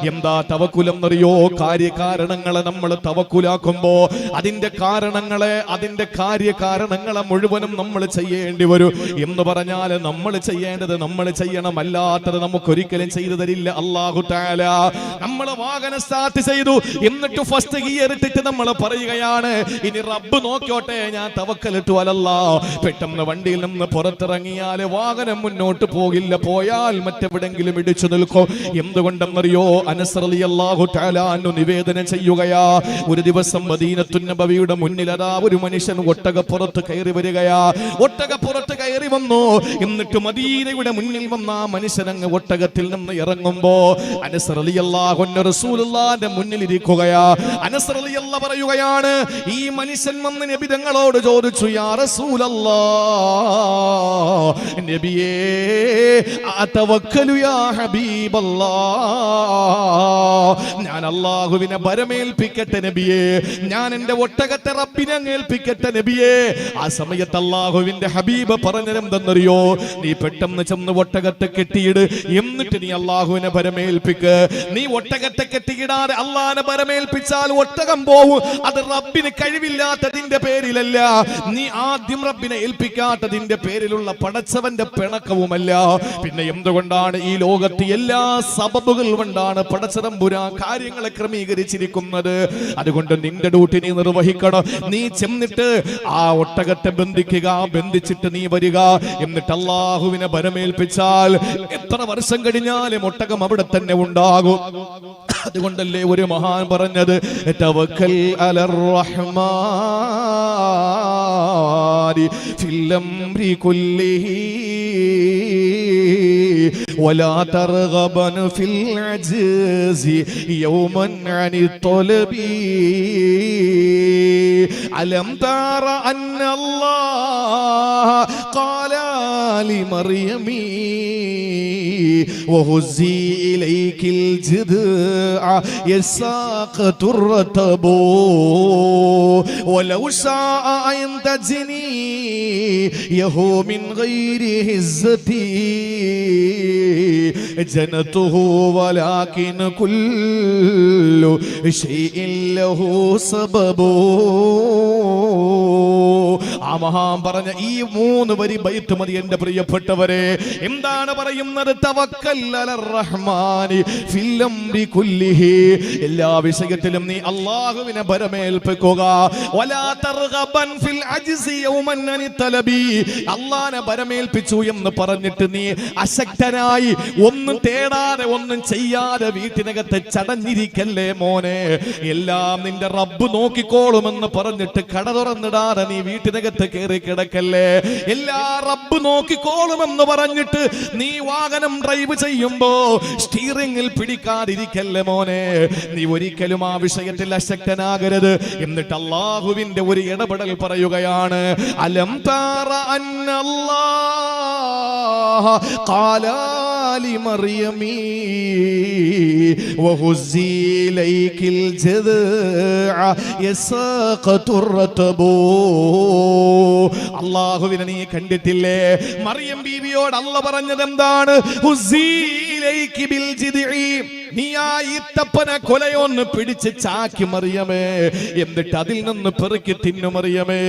എന്താ തവക്കുലം എന്നറിയോ? കാര്യകാരണങ്ങളെ നമ്മൾ തവക്കുലാക്കുമ്പോ അതിന്റെ കാര്യകാരണങ്ങളെ മുഴുവനും നമ്മൾ ചെയ്യേണ്ടി വരും. എന്ന് പറഞ്ഞാൽ നമ്മൾ ചെയ്യേണ്ടത് നമ്മൾ ചെയ്യണം, അല്ലാത്തത് നമുക്കൊരിക്കലും ചെയ്തു തരില്ല അല്ലാഹു തആല. നമ്മൾ വാഹനം സ്റ്റാർട്ട് ചെയ്തു, എന്നിട്ട് ഫസ്റ്റ് ഗിയർ ഇട്ടിട്ട് നമ്മൾ പറയുകയാണ് ഇനി റബ്ബ് നോക്കിയോട്ടെ, ഞാൻ തവക്കലിട്ടു അലല്ലാഹ്. പെട്ടെന്ന് വണ്ടിയിൽ നിന്ന് പുറത്തിറങ്ങിയാൽ വാഹനം മുന്നോട്ട് പോകില്ല, പോയാൽ മറ്റെവിടെങ്കിലും ഇടിച്ചു നിൽക്കും. എന്തുകൊണ്ടെന്നറിയോ? അനസ് റളിയല്ലാഹു തആല അൻഹു നിവേദനം ചെയ്യുകയാ, ഒരു ദിവസം മദീനത്തുൻ നബവിയുടെ മുന്നിൽ അതാ ഒരു മനുഷ്യൻ ഒട്ടകപ്പുറത്ത് കയറി വരികയാ. ഒട്ടകപ്പുറത്ത് കയറി വന്നു, എന്നിട്ട് മദീനയുടെ മുന്നിൽ വന്ന ആ മനുഷ്യൻ അങ്ങ് ഒട്ടകത്തിൽ നിന്ന് ഇറങ്ങുമ്പോ അനസ് റളിയല്ലാഹു അൻഹു റസൂലുള്ളാഹിന്റെ മുന്നിൽ ഇരിക്കുകയാ. അനസ് റളിയല്ലാഹു പറയുകയാണ്, ഈ മനുഷ്യൻ വന്ന് നബി തങ്ങളോട് ചോദിച്ചു, യാ റസൂലല്ലാഹ്, നബിയേ അതവക്കലു യാ ഹബീബല്ലാഹ്, ഞാൻ അല്ലാഹുവിനെ ഭരമേൽപ്പിക്കട്ടെ നബിയേ, ഞാൻ എന്റെ ഒട്ടകത്തെ റബ്ബിനെ ഏൽപ്പിക്കട്ടെ നബിയേ. ആ സമയത്ത് അല്ലാഹുവിന്റെ ഹബീബ് പറഞ്ഞതെന്തെന്നറിയോ? നീ പെട്ടെന്ന് ചെന്ന് ഒട്ടകത്തെ കെട്ടിയിട്, എന്നിട്ട് നീ അല്ലാഹുവിനെ ഭരമേൽപ്പിക്ക്. നീ ഒട്ടകത്തെ കെട്ടിയിടാതെ അല്ലാഹുവിനെ ഭരമേൽപ്പിച്ചാൽ ഒട്ടകം പോവും. അത് റബ്ബിന് കഴിവില്ലാത്തതിന്റെ പേരിലല്ല, നീ ആദ്യം റബ്ബിനെ ഏൽപ്പിക്കാത്തതിന്റെ പേരിലുള്ള പടച്ചവന്റെ പിണക്കവുമല്ല. പിന്നെ എന്തുകൊണ്ടാണ് ഈ ലോകത്ത് എല്ലാ സബബുകൾ കൊണ്ടാണ് പടച്ചതമ്പുരാൻ കാര്യങ്ങളെ ക്രമീകരിച്ചിരിക്കുന്നത്. അതുകൊണ്ട് നിന്റെ ഡ്യൂട്ടി നീ നിർവഹിക്കണം. നീ ചെന്നിട്ട് ആ ഒട്ടകത്തെ ബന്ധിക്കുക, ബന്ധിച്ചിട്ട് നീ വരിക, എന്നിട്ട് അല്ലാഹുവിനെ ഭരമേൽപ്പിച്ചാൽ എത്ര വർഷം കഴിഞ്ഞാലും ഒട്ടകം അവിടെ തന്നെ ഉണ്ടാകും. അതുകൊണ്ടല്ലേ ഒരു മഹാൻ പറഞ്ഞത്, തവക്കൽ അലർ റഹ്മാനി ഫിൽ അംരി കുല്ലിഹി വലാ തർഗബൻ ഫിൽ അജ്സി യൗമൻ അനി ത്വലബി അലം തറ അന്നല്ലാഹ ഖാല ലിമർയമി വഹുസി ഇലൈകിൽ ജിദ്അ യസാഖതു الرطب ولو شاء أن تجني يهو من غير هزتي جنته ولكن كل شيء له سبب. ആ മഹാൻ പറഞ്ഞ ഈ 3 വരി ബൈത്ത് മതി എന്റെ പ്രിയപ്പെട്ടവരെ. എന്താണ് പറയുന്നത്? തവക്കൽ അലർ റഹ്മാനി ഫിൽ അംരി കുല്ലിഹി, എല്ലാ വിഷയത്തിലും നീ അല്ലാഹുവിനെ ഭരമേൽപ്പിക്കുക. വലാ തർഗബൻ ഫിൽ അജ്സി യൗമൻ അനി തലബി, അല്ലാഹുവിനെ ഭരമേൽപ്പിച്ചു എന്ന് പറഞ്ഞിട്ട് നീ അശക്തനായി ഒന്നും തേടാതെ ഒന്നും ചെയ്യാതെ വീട്ടിനകത്ത് ചടഞ്ഞിരിക്കല്ലേ മോനെ. എല്ലാം നിന്റെ റബ്ബ് നോക്കിക്കോളുമെന്ന് പറഞ്ഞിട്ട് കട തുറന്നിടാതെ നീ വീട്ടിനകത്ത് കയറി കിടക്കല്ലേ. എല്ലാ റബ്ബ് നോക്കിക്കോളുമെന്ന് പറഞ്ഞിട്ട് നീ വാഹനം ഡ്രൈവ് ചെയ്യുമ്പോ സ്റ്റീറിംഗിൽ പിടിക്കാതിരിക്കല്ലേ മോനെ. നീ ഒരിക്കലും ആ വിഷയത്തിൽ അശക്തനാകരുത്. എന്നിട്ട് അല്ലാഹുവിന്റെ ഒരു ഇടപെടൽ പറയുകയാണ്, അലം തറ അന്നല്ലാഹ ഖാല ലിമർയമി വഹുസി ഇലൈകിൽ ജിദ്അ യസാഖതു الرطب. അല്ലാഹുവിനെ നീ കണ്ടിട്ടില്ലേ? മറിയം ബീവിയോട് അല്ലാഹ് പറഞ്ഞത് എന്താണ്? ഹുസി ഇലൈകി ബിൽ ജിദ്ഇ, നീ ആ ഈത്തപ്പന കൊലയൊന്ന് പിടിച്ച് ചാക്കി മറിയമേ, എന്നിട്ട് അതിൽ നിന്ന് പെറുക്കി തിന്നു മറിയമേ.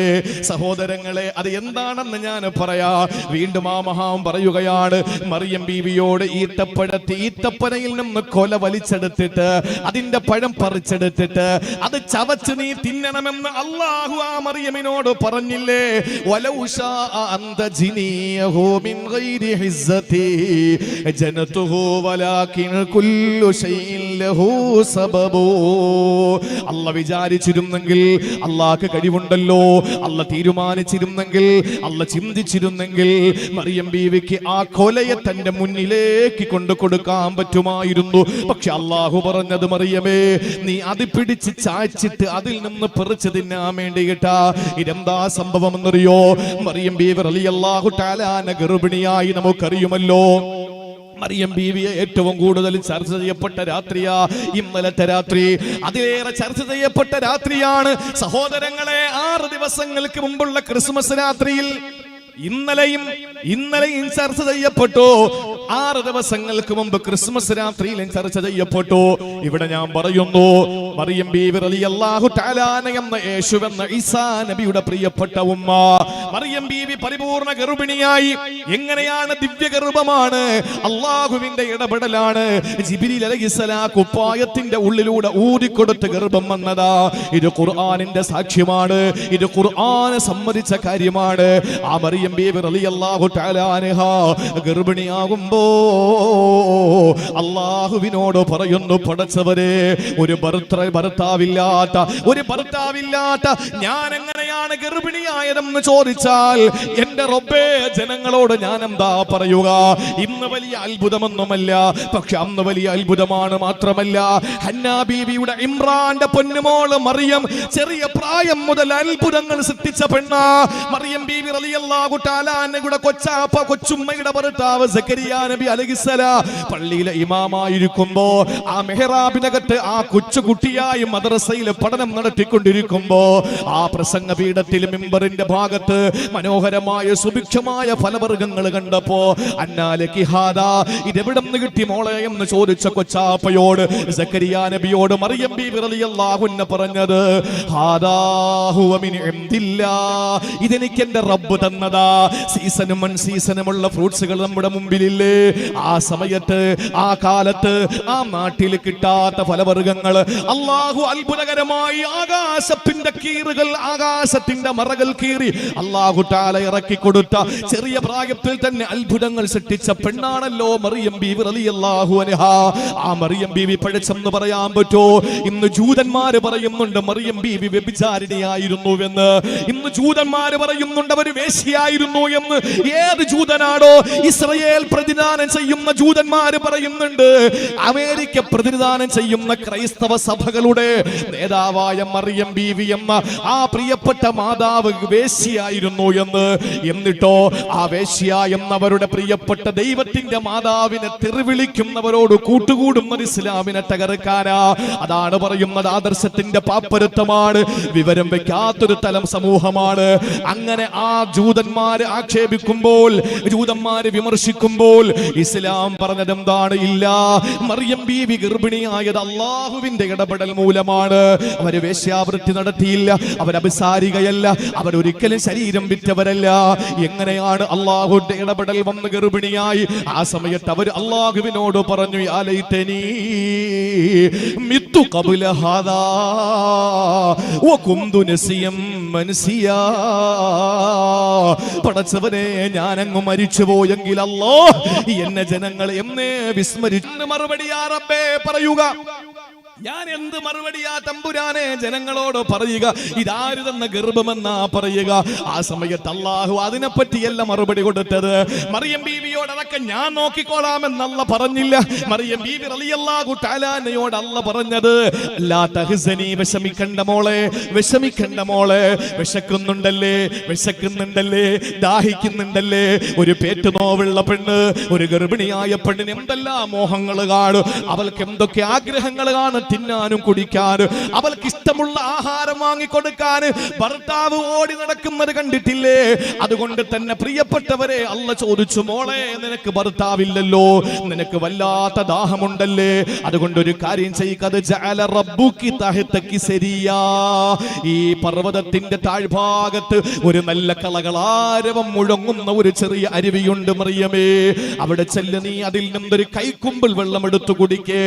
സഹോദരങ്ങളെ, അത് എന്താണെന്ന് ഞാൻ പറയാ. വീണ്ടും ആ മഹാൻ പറയുകയാണ്, മറിയം ബീവിയോട് ഈത്തപ്പനയിൽ നിന്ന് കൊല വലിച്ചെടുത്തിട്ട് അതിന്റെ പഴം പറിച്ചെടുത്തിട്ട് അത് ചവച്ച് നീ തിന്നണമെന്ന് അല്ലാഹു ആ മറിയമിനോട് പറഞ്ഞില്ലേ? വലൗ ശാഅ അൻ തജ്നിയഹു മിൻ ഗൈരി ഹിസ്സതി ജനതുഹു വലാകിൻ കുല്ലു ഷൈഇൻ ലഹു സബബു. അല്ലാഹ് വിചാരിച്ചിരുന്നെങ്കിൽ, അല്ലാഹ്ക്ക് കഴിവുണ്ടല്ലോ, അല്ലാഹ് തീരുമാനിച്ചിരുന്നെങ്കിൽ, അല്ലാഹ് ചിന്തിച്ചിരുന്നെങ്കിൽ മറിയം ബീവിക്ക് ആ കൊലയെ തന്റെ മുന്നിലേക്ക് കൊണ്ടു കൊടുക്കാൻ പറ്റുമായിരുന്നു. പക്ഷെ അല്ലാഹു പറഞ്ഞത്, മറിയമേ നീ അത് പിടിച്ച് ചായ്ച്ചിട്ട് അതിൽ നിന്ന് പെറിച്ച് തിന്നാൻ വേണ്ടിയിട്ടാ. ഇതെന്താ സംഭവം എന്നറിയോ? മറിയം ബീവി റളിയല്ലാഹു തആല ഗർഭിണിയായി നമുക്കറിയുമല്ലോ. മറിയം ബീവിയെ ഏറ്റവും കൂടുതൽ ചർച്ച ചെയ്യപ്പെട്ട രാത്രിയാ ഇന്നലത്തെ രാത്രി. അതിലേറെ ചർച്ച ചെയ്യപ്പെട്ട രാത്രിയാണ് സഹോദരങ്ങളെ 6 ദിവസങ്ങൾക്ക് മുമ്പുള്ള ക്രിസ്മസ് രാത്രിയിൽ. ഇന്നലെയും ചർച്ച ചെയ്യപ്പെട്ടു. 6 ദിവസങ്ങൾക്ക് മുമ്പ് ക്രിസ്മസ് രാത്രിയിൽ ചർച്ച ചെയ്യപ്പെട്ടു. ഇവിടെ ഞാൻ പറയുന്നു, മറിയം ബീവി റളിയല്ലാഹു തആല എന്ന യേശുവെന്ന ഈസാ നബിയുടെ പ്രിയപ്പെട്ട ഉമ്മ മറിയം ബീവി പരിപൂർണ ഗർഭിണിയായി. എങ്ങനെയാണ്? ദിവ്യ ഗർഭമാണ്, അള്ളാഹുവിന്റെ ഇടപെടലാണ്. ജിബ്രീൽ അലൈഹിസ്സലാം കുപ്പായത്തിന്റെ ഉള്ളിലൂടെ ഊതിക്കൊടുത്ത് ഗർഭം വന്നതാ. ഇത് ഖുർആനിന്റെ സാക്ഷ്യമാണ്, ഇത് ഖുർആൻ സമ്മതിച്ച കാര്യമാണ്. ആ മറിയം ബീവി റളിയല്ലാഹു തആല അൻഹാ ഗർഭിണിയാകുമ്പോ അള്ളാഹുവിനോട് പറയുന്നു, പടച്ചവരെ, ഒരു ഭർത്താവില്ലാത്ത ഞാൻ എങ്ങനെയാണ് ഗർഭിണിയായതെന്ന് ചോദിച്ചാൽ എന്റെ റബ്ബേ, ജനങ്ങളോട് ഞാൻ എന്താ പറയുക? ഇന്ന് വലിയ അത്ഭുതമൊന്നുമല്ല, പക്ഷെ അന്ന് വലിയ അത്ഭുതമാണ്. മാത്രമല്ല, ഹന്നാ ബീവിയുടെ ഇമ്രാന്റെ പൊന്നുമോള് മറിയം ചെറിയ പ്രായം മുതൽ അത്ഭുതങ്ങൾ സൃഷ്ടിച്ച പെണ്ണാ. മറിയം ബീവി റളിയല്ലാഹു തആല അൻഹയുടെ കൊച്ചുമ്മയുടെ ഭർത്താവ് സക്കരിയ നബി അലൈഹിസ്സലാം പള്ളിയിലെ ഇമാമായിരിക്കുമ്പോ ആ മെഹ്റാബിനകത്ത് ആ കൊച്ചുകുട്ടിയായി മദ്രസയിൽ പഠനം നടത്തിക്കൊണ്ടിരിക്കുമ്പോ ആ പ്രസംഗ പീഠത്തിൽ മിമ്പറിന്റെ ഭാഗത്ത് മനോഹരമായ സുഭിക്ഷമായ ഫലവർഗ്ഗങ്ങൾ കണ്ടപ്പോ അന്നാലക്കി ഹാദാ, ഇതെവിടെ നിന്ന് കിട്ടി മോളെ എന്ന് ചോദിച്ച കൊച്ചാപ്പയോട് സക്കരിയ നബിയോട് മറിയം ബീവി റളിയല്ലാഹു അൻഹ പറഞ്ഞത്, ഹാദാ ഹുവ മിൻ ഇൻദില്ലാഹ്, ഇതെനിക്ക് എന്റെ റബ്ബ് തന്നതാ. സീസണും അൺസീസണുമുള്ള ഫ്രൂട്ട്സുകൾ നമ്മുടെ മുമ്പിലില്ലേ? ആ സമയത്ത്, ആ കാലത്ത്, ആ നാട്ടിൽ കിട്ടാത്ത ഫലവർഗ്ഗങ്ങൾ അല്ലാഹു അത്ഭുതകരമായി ആകാശത്തിന്റെ കീറുകൾ, ആകാശത്തിന്റെ മറകൾ കീറി അല്ലാഹു തആല ഇറക്കി കൊടുത്ത ചെറിയ പ്രായത്തിൽ തന്നെ അത്ഭുതങ്ങൾ സൃഷ്ടിച്ച പെണ്ണാണല്ലോ മറിയം ബീവി റളിയല്ലാഹു അൻഹാ. ആ മറിയം ബീവി പഴച്ചെന്ന് പറയാൻ പറ്റോ? ഇന്ന് ജൂതന്മാര് പറയുന്നുണ്ട് മറിയം ബീവി വ്യഭിചാരിണിയായിരുന്നുവെന്ന്. ഇന്ന് ജൂതന്മാര് പറയുന്നുണ്ട് അവർ വേശ്യയായിരുന്നു എന്ന്. ഏത് ജൂതനാണോ? ഇസ്രായേൽ പ്രതിദാനം ചെയ്യുന്ന ജൂതന്മാര് പറയുന്നുണ്ട്. അമേരിക്ക പ്രതിദാനം ചെയ്യുന്ന ക്രൈസ്തവ സഭകളുടെ നേതാവായ മറിയം ബീവി എന്ന ആ പ്രിയപ്പെട്ട മാതാവ് വേശ്യയായിരുന്നു എന്ന്. എന്നിട്ടോ ആ വേശ്യ എന്നവരുടെ പ്രിയപ്പെട്ട ദൈവത്തിന്റെ മാതാവിനെ തെറിവിളിക്കുന്നവരോട് കൂട്ടുകൂടുന്നത് ഇസ്ലാമിനെ തകർക്കാനാ. അതാണ് പറയുന്നത്, ആദർശത്തിന്റെ പാപ്പരത്വമാണ്, വിവരം വെക്കാത്തൊരു തലം സമൂഹമാണ്. അങ്ങനെ ആ ജൂതന്മാര് ആക്ഷേപിക്കുമ്പോൾ, ജൂതന്മാര് വിമർശിക്കുമ്പോൾ ഇസ്ലാം പറഞ്ഞത് എന്താണ്? ഇല്ല, മറിയം ബീവി ഗർഭിണിയായത് അള്ളാഹുവിന്റെ ഇടപെടൽ മൂലമാണ്. അവര് വേശ്യാവൃത്തി നടത്തിയില്ല, അവരഭിസാരികയല്ല, അവരൊരിക്കലും ശരീരം വിറ്റവരല്ല. എങ്ങനെയാണ് അള്ളാഹുവിന്റെ ഇടപെടൽ വന്ന് ഗർഭിണിയായി? ആ സമയത്ത് അവർ അള്ളാഹുവിനോട് പറഞ്ഞു, യാ ലൈതനീ മിത്തു ഖബ്ല ഹാദാ വകുന്തു നസിയം മൻസിയാ. പടച്ചവനെ, ഞാനങ്ങ് മരിച്ചു പോയെങ്കിൽ അല്ലാഹ് എന്നെ ജനങ്ങൾ എന്നേ വിസ്മരിച്ചു. മറുപടി യാ റബ്ബേ പറയുക, ഞാൻ എന്ത് മറുപടിയാ തമ്പുരാനെ ജനങ്ങളോട് പറയുക? ഇതാര് തന്ന ഗർഭമെന്നാ പറയുക? ആ സമയത്ത് അല്ലാഹു അതിനെപ്പറ്റിയല്ല മറുപടി കൊടുത്തത്. മറിയം ബീവിയോട് അതൊക്കെ ഞാൻ നോക്കിക്കോളാമെന്നല്ല പറഞ്ഞില്ല. മറിയം ബീവി റളിയല്ലാഹു തആല അൻഹയോട് അല്ല പറഞ്ഞത്, ലാ തഹ്സനി, വിഷമിക്കണ്ട മോളെ, വിഷമിക്കണ്ട മോളെ. വിശക്കുന്നുണ്ടല്ലേ, ദാഹിക്കുന്നുണ്ടല്ലേ? ഒരു പേറ്റ് നോവുള്ള പെണ്ണ്, ഒരു ഗർഭിണിയായ പെണ്ണിന് എന്തെല്ലാം മോഹങ്ങൾ കാണും, അവൾക്ക് എന്തൊക്കെ ആഗ്രഹങ്ങൾ കാണും, തിന്നാനും കുടിക്കാനും, അവൾക്ക് ഇഷ്ടമുള്ള ആഹാരം വാങ്ങിക്കൊടുക്കാൻ ഭർത്താവ് ഓടി നടക്കുന്നത് കണ്ടിട്ടില്ലേ? അതുകൊണ്ട് തന്നെ പ്രിയപ്പെട്ടവരെ, അല്ല ചോദിച്ചു, മോളെ നിനക്ക് ഭർത്താവില്ലല്ലോ, നിനക്ക് വല്ലാത്ത ദാഹമുണ്ടല്ലേ? അതുകൊണ്ട് ഒരു കാര്യം ചെയ്യുക, ഈ പർവ്വതത്തിന്റെ താഴ്ഭാഗത്ത് ഒരു നല്ല കളകളാരവം മുഴങ്ങുന്ന ഒരു ചെറിയ അരുവിയുണ്ട് മറിയമേ, അവിടെ ചെല്ല്, നീ അതിൽ നിന്നൊരു കൈക്കുമ്പിൾ വെള്ളം എടുത്തു കുടിക്കേ.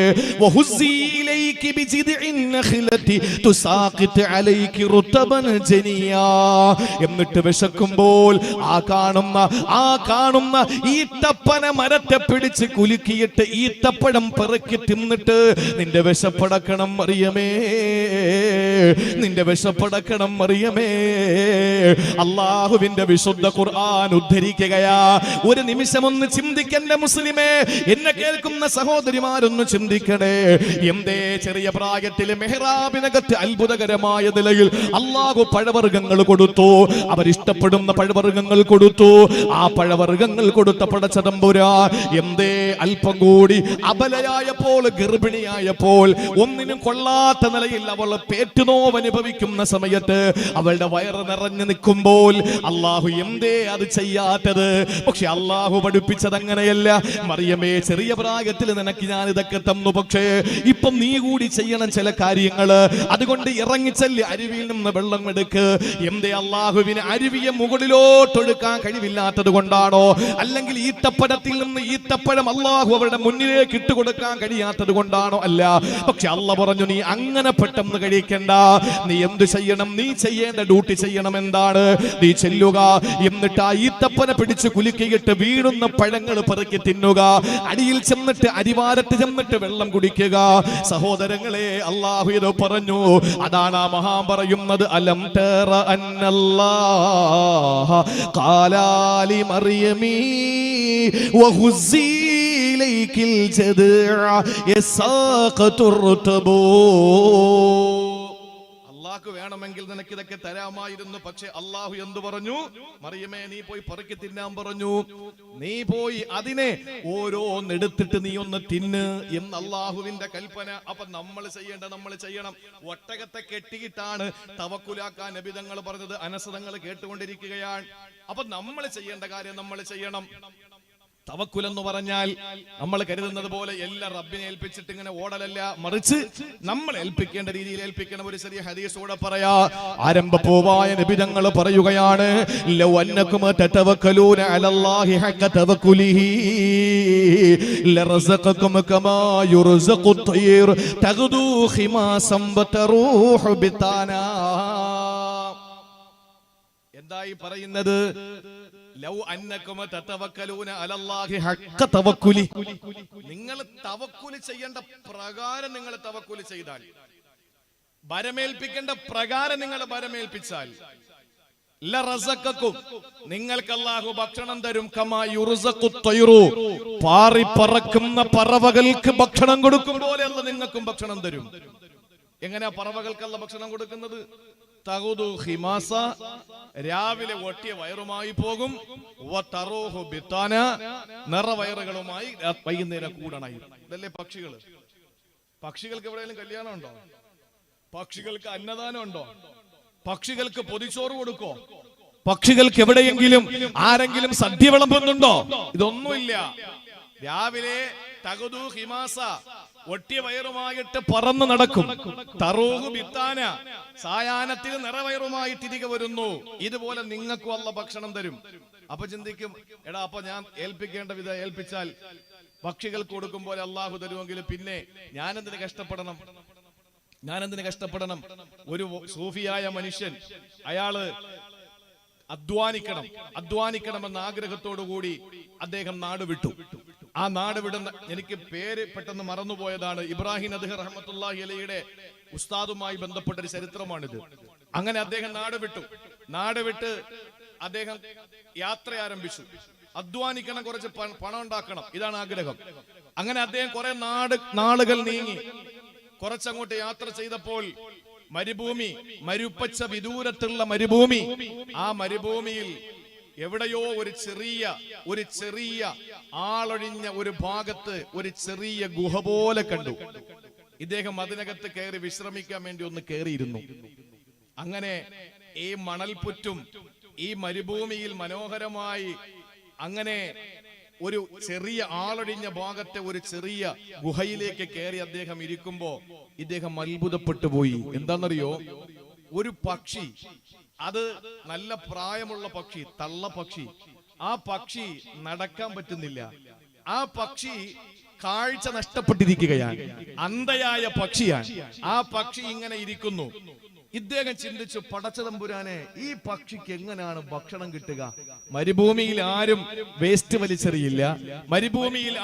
എന്നിട്ട് വിശക്കുമ്പോൾ ആ കാണുന്ന ഈത്തപ്പന മരത്തെ പിടിച്ച് കുലുക്കിയിട്ട് ഈത്തപ്പഴം പെറുക്കി തിന്നിട്ട് നിന്റെ വിശപ്പടക്കണം മറിയമേ, നിന്റെ വിശപ്പടക്കണം മറിയമേ. അള്ളാഹുവിന്റെ വിശുദ്ധ ഖുർആൻ ഉദ്ധരിക്കുകയാ. ഒരു നിമിഷം ഒന്ന് ചിന്തിക്കണ്ടേ മുസ്ലിമേ, എന്നെ കേൾക്കുന്ന സഹോദരിമാരൊന്ന് ചിന്തിക്കണേ. എന്തേ ചെറിയ പ്രായത്തിൽ മെഹ്റാബിനകത്ത് അത്ഭുതകരമായ നിലയിൽ അല്ലാഹു പഴവർഗ്ഗങ്ങൾ കൊടുത്തു. അവരിഷ്ടപ്പെടുന്ന പഴവർഗ്ഗങ്ങൾ കൊടുത്തു. ആ പഴവർഗ്ഗങ്ങൾ കൊടുത്ത പടച്ചതമ്പുരാൻ എന്തേ അല്പം കൂടി അബലയായപ്പോൾ, ഗർഭിണിയായപ്പോൾ, ഒന്നിനും കൊള്ളാത്ത നിലയിൽ അവൾ പേറ്റുനോവ് അനുഭവിക്കുന്ന സമയത്ത്, അവളുടെ വയറ് നിറഞ്ഞു നിൽക്കുമ്പോൾ അല്ലാഹു എന്തേ അത് ചെയ്യാത്തത്? പക്ഷെ അല്ലാഹു പഠിപ്പിച്ചത് അങ്ങനെയല്ല. മറിയമേ, ചെറിയ പ്രായത്തിൽ നിനക്ക് ഞാൻ ഇതൊക്കെ തന്നു, പക്ഷേ ഇപ്പം നീ കൂടി ചെയ്യണം ചില കാര്യങ്ങള്. അതുകൊണ്ട് ഇറങ്ങിച്ചെല്ല്, അരുവിയിൽ നിന്ന് വെള്ളം എടുക്ക്. എന്തേ അല്ലാഹുവിന് അരുവിയെ മുകളിലോട്ടൊഴുക്കാൻ കഴിവില്ലാത്തത് കൊണ്ടാണോ? അല്ലെങ്കിൽ ഈത്തപ്പഴത്തിൽ നിന്ന് ഈത്തപ്പഴം അല്ലാഹു അവരുടെ മുന്നിലേക്ക് ഇട്ടുകൊടുക്കാൻ കഴിയാത്തത് കൊണ്ടാണോ? അല്ല. പക്ഷെ അല്ലാഹു പറഞ്ഞു, നീ അങ്ങനെ പെട്ടെന്ന് കഴിക്കണ്ട. നീ എന്ത് ചെയ്യണം? നീ ചെയ്യേണ്ട ഡ്യൂട്ടി ചെയ്യണം. എന്താണ്? നീ ചെല്ലുക, എന്നിട്ട് ആ ഈത്തപ്പനെ പിടിച്ച് കുലുക്കിയിട്ട് വീഴുന്ന പഴങ്ങൾ പെറുക്കി തിന്നുക. അടിയിൽ ചെന്നിട്ട്, അരിവാരത്ത് ചെന്നിട്ട് വെള്ളം കുടിക്കുക. സഹോദരങ്ങളെ, അല്ലാഹു ഇത് പറഞ്ഞു. അതാണ് ആ മഹാൻ പറയുന്നത്, അലം തറ അന്നല്ലാഹ ഖാലാലി മറിയമീ വഹുസീ ഇലൈകിൽ ജദ്അ യസാഖതുർതബൂ. അല്ലാഹു വേണമെങ്കിൽ നിനക്ക് ഇതൊക്കെ തരാമായിരുന്നു. പക്ഷെ അല്ലാഹു എന്തു പറഞ്ഞു? മറിയമേ, നീ പോയി പെറുക്കി തിന്നാൻ പറഞ്ഞു. നീ പോയി അതിനെ ഓരോന്നെടുത്തിട്ട് നീ ഒന്ന് തിന്ന് എന്ന് അല്ലാഹുവിന്റെ കൽപ്പന. അപ്പൊ നമ്മൾ ചെയ്യണം. ഒട്ടകത്തെ കെട്ടിയിട്ടാണ് തവക്കുലാക്കാൻ നബി തങ്ങൾ പറഞ്ഞത്. അനസ് തങ്ങൾ കേട്ടുകൊണ്ടിരിക്കുകയാണ്. അപ്പൊ നമ്മൾ ചെയ്യേണ്ട കാര്യം നമ്മൾ ചെയ്യണം. തവക്കുൽ എന്ന് പറഞ്ഞാൽ നമ്മൾ കരുതുന്നത് പോലെ എല്ലാ റബ്ബിനെ ഏൽപ്പിച്ചിട്ട് ഇങ്ങനെ ഓടലല്ല, മറിച്ച് നമ്മൾ ഏൽപ്പിക്കേണ്ട രീതിയിൽ ഏൽപ്പിക്കണം. ഒരു ചെറിയ ഹദീസ് കൂടെ പറയാ. ആരംഭപൂവായ നബി തങ്ങൾ പറയുകയാണ്, ലൗ അന്നകും തതവക്കലൂന അലല്ലാഹി ഹഖ തവക്കുലിഹി ലറസഖകും കമാ യുർസഖു ത്വയ്ർ തഗ്ദു ഖിമാസം വതറൂഹു ബിതാനാ. എന്തായി പറയുന്നത്? ലൗ അന്നകും തതവക്കലൂന അലല്ലാഹി ഹഖ തവക്കുലി. നിങ്ങൾ തവക്കുൽ ചെയ്യേണ്ട പ്രകാരം നിങ്ങൾ തവക്കുൽ ചെയ്താൽ, ഭരമേൽപ്പിക്കേണ്ട പ്രകാരം നിങ്ങൾ ഭരമേൽപ്പിച്ചാൽ, ലറസഖകും, നിങ്ങൾക്ക് അല്ലാഹു ഭക്ഷണം തരും. കമാ യുർസഖു ത്വയ്റു, പാറി പറക്കുന്ന പറവകൾക്ക് ഭക്ഷണം കൊടുക്കും പോലെ അല്ല നിങ്ങൾക്കും ഭക്ഷണം തരും. എങ്ങനെയാ പറവകൾക്കല്ല ഭക്ഷണം കൊടുക്കുന്നത്? തഗ്ദു ഖിമാസ, രാവിലെ ഒട്ടിയ വയറുമായി പോകും. വതറൂഹു ബിതാന, നിറവയറുകളുമായി വൈകുന്നേരം കൂടണായി. ഇതല്ലേ പക്ഷികള്? പക്ഷികൾക്ക് എവിടെയെങ്കിലും കല്യാണം ഉണ്ടോ? പക്ഷികൾക്ക് അന്നദാനം ഉണ്ടോ? പക്ഷികൾക്ക് പൊതിച്ചോറ് കൊടുക്കോ? പക്ഷികൾക്ക് എവിടെയെങ്കിലും ആരെങ്കിലും സദ്യ വിളമ്പുന്നുണ്ടോ? ഇതൊന്നുമില്ല. രാവിലെ തഗ്ദു ഖിമാസ, ഒട്ടിയ വയറുമായിട്ട് പറന്നു നടക്കും. തറൂഹു ബിത്താന, സായാഹ്നത്തിൽ നിറവയറുമായി തിരികെ വരുന്നു. ഇതുപോലെ നിങ്ങൾക്കും അല്ല ഭക്ഷണം തരും. അപ്പൊ ചിന്തിക്കും, എടാ, അപ്പൊ ഞാൻ ഏൽപ്പിക്കേണ്ട വിധ ഏൽപ്പിച്ചാൽ പക്ഷികൾക്ക് കൊടുക്കും പോലെ അല്ലാഹു തരുമെങ്കിൽ പിന്നെ ഞാനെന്തിന് കഷ്ടപ്പെടണം? ഒരു സൂഫിയായ മനുഷ്യൻ, അയാള് അധ്വാനിക്കണമെന്ന ആഗ്രഹത്തോടുകൂടി അദ്ദേഹം നാട് വിട്ടു. ആ നാട് വിടുന്ന, എനിക്ക് പേര് പെട്ടെന്ന് മറന്നുപോയതാണ്, ഇബ്രാഹിം അദ്ഹർ റഹ്മത്തുള്ളാഹി അലൈഹിയുടെ ഉസ്താദുമായി ബന്ധപ്പെട്ട ഒരു ചരിത്രമാണിത്. അങ്ങനെ അദ്ദേഹം നാട് വിട്ട് അദ്ദേഹം യാത്ര ആരംഭിച്ചു. അധ്വാനിക്കണം, കുറച്ച് പണം ഉണ്ടാക്കണം, ഇതാണ് ആഗ്രഹം. അങ്ങനെ അദ്ദേഹം കുറെ നാളുകൾ നീങ്ങി. കുറച്ചങ്ങോട്ട് യാത്ര ചെയ്തപ്പോൾ മരുപ്പച്ച വിദൂരത്തുള്ള മരുഭൂമി, ആ മരുഭൂമിയിൽ എവിടെയോ ഒരു ചെറിയ ആളൊഴിഞ്ഞ ഒരു ഭാഗത്ത് ഒരു ചെറിയ ഗുഹ പോലെ കണ്ടു. ഇദ്ദേഹം അതിനകത്ത് കയറി വിശ്രമിക്കാൻ വേണ്ടി ഒന്ന് കയറിയിരുന്നു. അങ്ങനെ ഈ മണൽപുറ്റും ഈ മരുഭൂമിയിൽ മനോഹരമായി അങ്ങനെ ഒരു ചെറിയ ആളൊഴിഞ്ഞ ഭാഗത്തെ ഒരു ചെറിയ ഗുഹയിലേക്ക് കയറി അദ്ദേഹം ഇരിക്കുമ്പോ ഇദ്ദേഹം അത്ഭുതപ്പെട്ടു പോയി. എന്താണെന്നറിയോ? ഒരു പക്ഷി, അത് നല്ല പ്രായമുള്ള പക്ഷി, തള്ള പക്ഷി. ആ പക്ഷി നടക്കാൻ പറ്റുന്നില്ല. ആ പക്ഷി കാഴ്ച നഷ്ടപ്പെട്ടിരിക്കുകയാണ്. അന്ധയായ പക്ഷിയാണ്. ആ പക്ഷി ഇങ്ങനെ ഇരിക്കുന്നു. ഇദ്ദേഹം ചിന്തിച്ചു, പടച്ചതമ്പുരാനെ, ഈ പക്ഷിക്ക് എങ്ങനെയാണ് ഭക്ഷണം കിട്ടുക? മരുഭൂമിയിൽ ആരും വേസ്റ്റ് വലിച്ചെറിയില്ല. മരുഭൂമിയിൽ